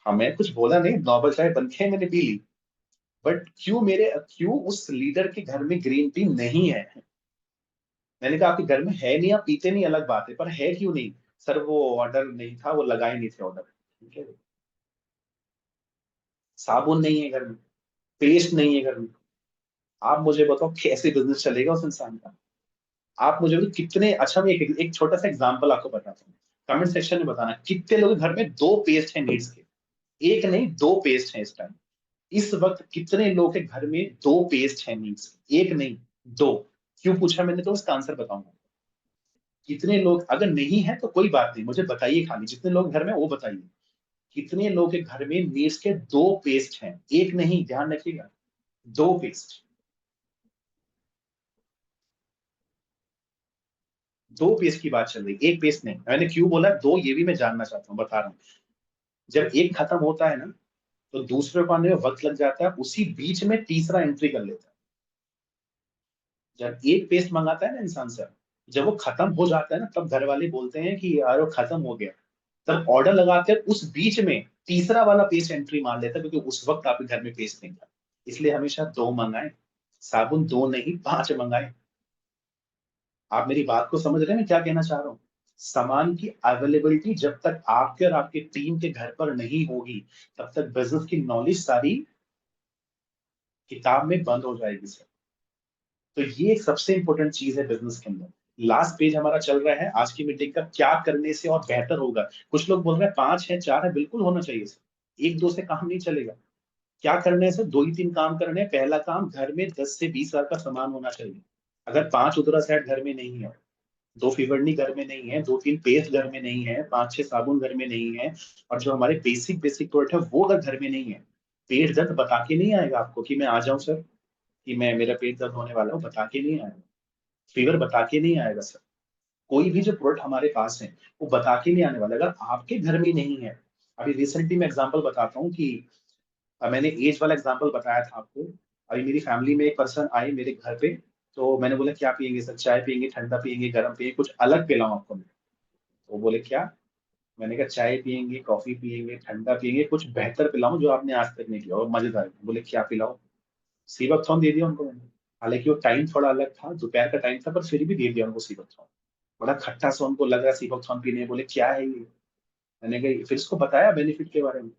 Speaker 1: हमें कुछ बोला नहीं, नॉर्मल चाय बन के मैंने पी ली। बट क्यों उस लीडर के घर में ग्रीन टी नहीं है? मैंने कहा आपके घर में है नहीं, आप पीते नहीं अलग बात है, पर है क्यों नहीं? सर वो ऑर्डर नहीं था, वो लगाए नहीं थे ऑर्डर। ठीक है, साबुन नहीं है घर में, पेस्ट नहीं है घर में। आप मुझे बताओ कैसे बिजनेस चलेगा उस इंसान का? आप मुझे बताओ कितने, अच्छा मैं एक छोटा सा एग्जांपल आपको बताता हूँ। कमेंट सेक्शन में बताना कितने लोग घर में 2 पेस्ट है नीड्स के, एक नहीं 2 पेस्ट है इस टाइम। इस वक्त कितने लोग के घर में 2 पेस्ट है नीड्स के, एक नहीं 2? क्यों पूछा मैंने, तो उसका आंसर बताऊंगा। कितने लोग, अगर नहीं है तो कोई बात नहीं, मुझे बताइए, खाली जितने लोग घर में वो बताइए। कितने लोग के घर में नीड्स के 2 पेस्ट हैं, एक नहीं, ध्यान रखिएगा, 2 पेस्ट। 2 पेस्ट की बात चल रही, एक पेस्ट नहीं। मैंने क्यों बोला 2, ये भी मैं जानना चाहता हूँ, बता रहा हूँ। जब एक खत्म होता है ना तो दूसरे को आने में वक्त लग जाता है, उसी बीच में तीसरा एंट्री कर लेता है। जब एक पेस्ट मंगाता है ना इंसान से, जब वो खत्म हो जाता है ना तब घर वाले बोलते हैं कि यार वो खत्म हो गया। तब ऑर्डर लगाते हैं, उस बीच में तीसरा वाला पेस्ट एंट्री मार लेता है, क्योंकि उस वक्त आपके घर में पेस्ट नहीं था। इसलिए हमेशा 2 मंगाए, साबुन 2 नहीं 5 मंगाए। आप मेरी बात को समझ रहे हैं मैं क्या कहना चाह रहा हूँ? सामान की अवेलेबिलिटी जब तक आपके और आपके टीम के घर पर नहीं होगी, तब तक बिजनेस की नॉलेज सारी किताब में बंद हो जाएगी सर। तो ये एक सबसे इंपॉर्टेंट चीज है बिजनेस के अंदर। लास्ट पेज हमारा चल रहा है आज की मीटिंग का, क्या करने से और बेहतर होगा। कुछ लोग बोल रहे हैं 5 है 4 है, बिल्कुल होना चाहिए सर, 1-2 से काम नहीं चलेगा। क्या करने से 2 ही 3 काम करने हैं। पहला काम, घर में 10 से 20 हजार का सामान होना चाहिए। अगर 5 उतरा सेट घर में नहीं है, 2 फीवरनी घर में नहीं है, 2-3 पेस्ट घर में नहीं है, 5-6 साबुन घर में नहीं है, और जो हमारे बेसिक प्रोडक्ट है वो अगर घर में नहीं है, पेट दर्द बता के नहीं आएगा आपको कि मैं आ जाऊं सर, कि मैं मेरा पेट दर्द होने वाला हूँ, बता के नहीं आएगा। फीवर बता के नहीं आएगा सर। कोई भी जो प्रोडक्ट हमारे पास है वो बता के नहीं आने वाला। अगर आपके घर में नहीं है, अभी रिसेंटली मैं एग्जांपल बताता हूँ कि मैंने एज वाला एग्जांपल बताया था आपको। अभी मेरी फैमिली में एक पर्सन आए मेरे घर पे, तो मैंने बोला क्या पियेंगे सर, चाय पियेंगे, ठंडा पियेंगे, गर्म पियेंगे, कुछ अलग पिलाऊं आपको मैं? वो बोले क्या? मैंने कहा चाय पियेंगे, कॉफी पियेंगे, ठंडा पियेंगे, कुछ बेहतर पिलाऊं जो आपने आज तक नहीं पिया और मजेदार। बोले क्या पिलाऊं? सीबकथॉर्न दे दिया उनको मैंने। हालांकि वो टाइम थोड़ा अलग था, दोपहर का टाइम था, पर फिर भी दे दिया उनको सीबकथॉर्न। बड़ा खट्टा सा उनको लग रहा सीबकथॉर्न पीने। बोले क्या है ये? मैंने कहा, फिर उसको बताया बेनिफिट के बारे में।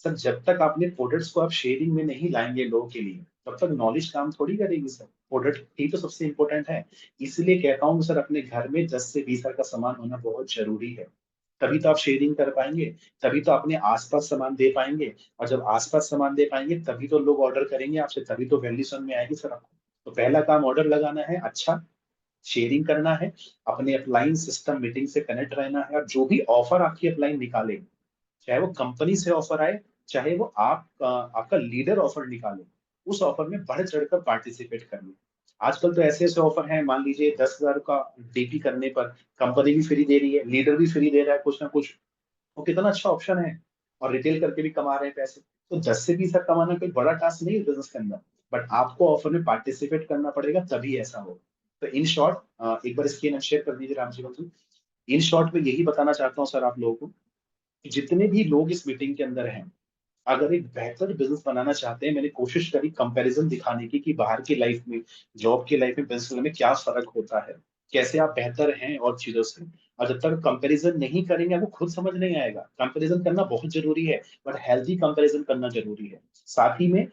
Speaker 1: सर जब तक आपने प्रोडक्ट्स को आप शेयरिंग में नहीं लाएंगे लोगों के लिए, तब तक नॉलेज काम थोड़ी करेगी सर। प्रोडक्ट ही तो सबसे इंपॉर्टेंट है। इसलिए कहता हूँ सर, अपने घर में 10 से 20 का सामान होना बहुत जरूरी है। तभी तो आप शेयरिंग कर पाएंगे, तभी तो अपने आसपास सामान दे पाएंगे, और जब आसपास सामान दे पाएंगे तभी तो लोग ऑर्डर करेंगे आपसे, तभी तो वैल्यू समझ में आएगी सर आपको। तो पहला काम ऑर्डर लगाना है, अच्छा शेयरिंग करना है, अपने अपलाइन सिस्टम मीटिंग से कनेक्ट रहना है, और जो भी ऑफर आपकी अपलाइन निकाले, चाहे वो कंपनी से ऑफर आए, चाहे वो आपका लीडर ऑफर निकाले, उस ऑफर में बढ़ चढ़कर पार्टिसिपेट करना। आजकल तो ऐसे ऐसे ऑफर हैं, मान लीजिए 10,000 का डीपी करने पर कंपनी भी फ्री दे रही है, लीडर भी फ्री दे रहा है कुछ ना कुछ। वो कितना अच्छा ऑप्शन है, और रिटेल करके भी कमा रहे हैं पैसे। तो 10 से 20 कमाना कोई बड़ा टास्क नहीं है बिजनेस के अंदर, बट आपको ऑफर में पार्टिसिपेट करना पड़ेगा, तभी ऐसा होगा। तो इन शॉर्ट, एक बार स्क्रीन शेयर कर दीजिए राम जी। इन शॉर्ट में यही बताना चाहता हूँ सर आप लोगों को, जितने भी लोग इस मीटिंग के अंदर हैं, अगर एक बेहतर बिजनेस बनाना चाहते हैं, मैंने कोशिश करी कंपैरिजन दिखाने की कि बाहर की लाइफ में, जॉब की लाइफ में, बिजनेस में क्या फर्क होता है, कैसे आप बेहतर हैं और चीजों से। और जब तक कंपैरिजन नहीं करेंगे आपको खुद समझ नहीं आएगा। कंपैरिजन करना बहुत जरूरी है, बट हेल्थी कंपैरिजन करना जरूरी है। साथ ही में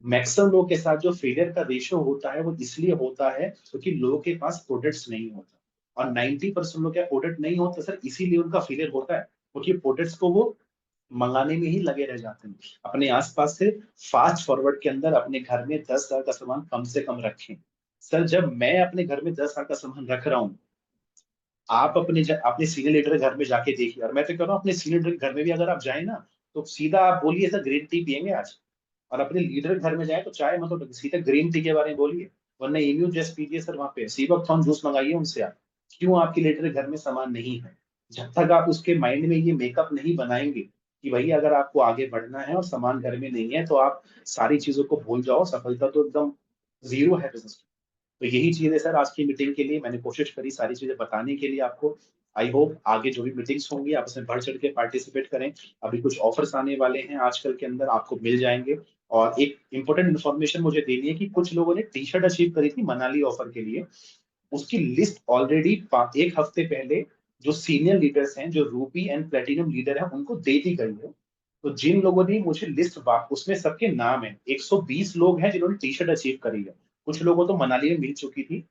Speaker 1: मैक्सिमम लोगों के साथ जो फेलियर का रेशियो होता है वो इसलिए होता है क्योंकि लोगों के पास प्रोडक्ट्स नहीं होता। और 90% लोग क्या प्रोडक्ट नहीं होता सर, इसीलिए उनका फेलियर होता है, क्योंकि प्रोडक्ट्स को वो मंगाने में ही लगे रह जाते हैं। अपने आसपास से फास्ट फॉरवर्ड के अंदर अपने घर में 10,000 का सामान कम से कम रखें। सर जब मैं अपने घर में 10,000 का सामान रख रहा हूँ, आप अपने सीनियर लीडर के घर में जाके देखिए, और मैं तो कह रहा हूँ अपने सीनियर लीडर के घर में भी अगर आप जाए ना, तो सीधा आप बोलिए सर ग्रीन टी पियेंगे आज। और अपने लीडर के घर में जाए तो चाय मतलब सीधा ग्रीन टी के बारे में बोलिए, वरना इम्यून जस्ट पीजिए सर, वहां पे सीबकथॉर्न जूस मंगाइए उनसे आप। क्यों आपके लीडर के घर में सामान नहीं है? जब तक आप उसके माइंड में ये मेकअप नहीं बनाएंगे कि भाई अगर आपको आगे बढ़ना है और सामान घर में नहीं है, तो आप सारी चीजों को भूल जाओ, सफलता तो एकदम जीरो है बिजनेस। तो यही चीज है सर, आज की मीटिंग के लिए मैंने कोशिश करी सारी चीजें बताने के लिए आपको। आई होप आगे जो भी मीटिंग्स होंगी आप उसमें बढ़ चढ़ के पार्टिसिपेट करें। अभी कुछ ऑफर्स आने वाले हैं आजकल के अंदर, आपको मिल जाएंगे। और एक इंपॉर्टेंट इन्फॉर्मेशन मुझे देनी है कि कुछ लोगों ने टी शर्ट अचीव करी थी मनाली ऑफर के लिए, उसकी लिस्ट ऑलरेडी 1 हफ्ते पहले जो सीनियर लीडर्स हैं, जो रूबी एंड प्लेटिनम लीडर हैं, उनको दे दी गई है। तो जिन लोगों ने मुझे लिस्ट, उसमें सबके नाम है, 120 लोग हैं जिन्होंने टी शर्ट अचीव करी है। कुछ लोगों को मनाली में मिल चुकी थी,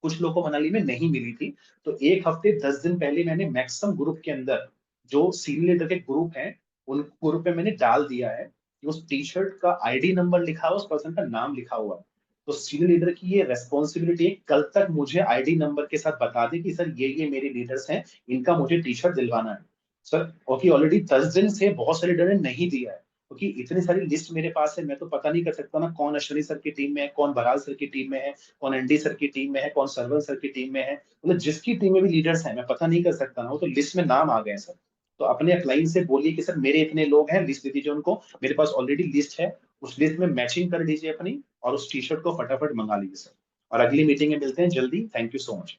Speaker 1: कुछ लोगों को मनाली में नहीं मिली थी। तो 1 हफ्ते 10 दिन पहले मैंने मैक्सिमम ग्रुप के अंदर, जो सीनियर लीडर के ग्रुप हैं, उन ग्रुप में मैंने डाल दिया है कि उस टी शर्ट का आईडी नंबर लिखा हुआ, उस पर्सन का नाम लिखा हुआ है। तो सीनियर लीडर की ये रेस्पॉन्सिबिलिटी है, कल तक मुझे आईडी नंबर के साथ बता दे कि सर ये मेरे लीडर्स हैं, इनका मुझे टी शर्ट दिलवाना है सर। क्योंकि ऑलरेडी 10 दिन से बहुत सारे लीडर ने नहीं दिया है, क्योंकि इतनी सारी लिस्ट मेरे पास है, मैं तो पता नहीं कर सकता ना कौन अश्वनी सर की टीम में है, कौन बराल सर की टीम में है, कौन एनडी सर की टीम में है, कौन सरवन सर की टीम में है। मतलब जिसकी टीम में भी लीडर्स हैं मैं पता नहीं कर सकता ना, वो तो लिस्ट में नाम आ गए हैं सर। तो अपने क्लाइंट से बोलिए कि सर मेरे इतने लोग हैं, लिस्ट दे दीजिए उनको, मेरे पास ऑलरेडी लिस्ट है, उस लिस्ट में मैचिंग कर लीजिए अपनी, और उस टी शर्ट को फटाफट मंगा लीजिए सर। और अगली मीटिंग में मिलते हैं जल्दी। Thank you so much.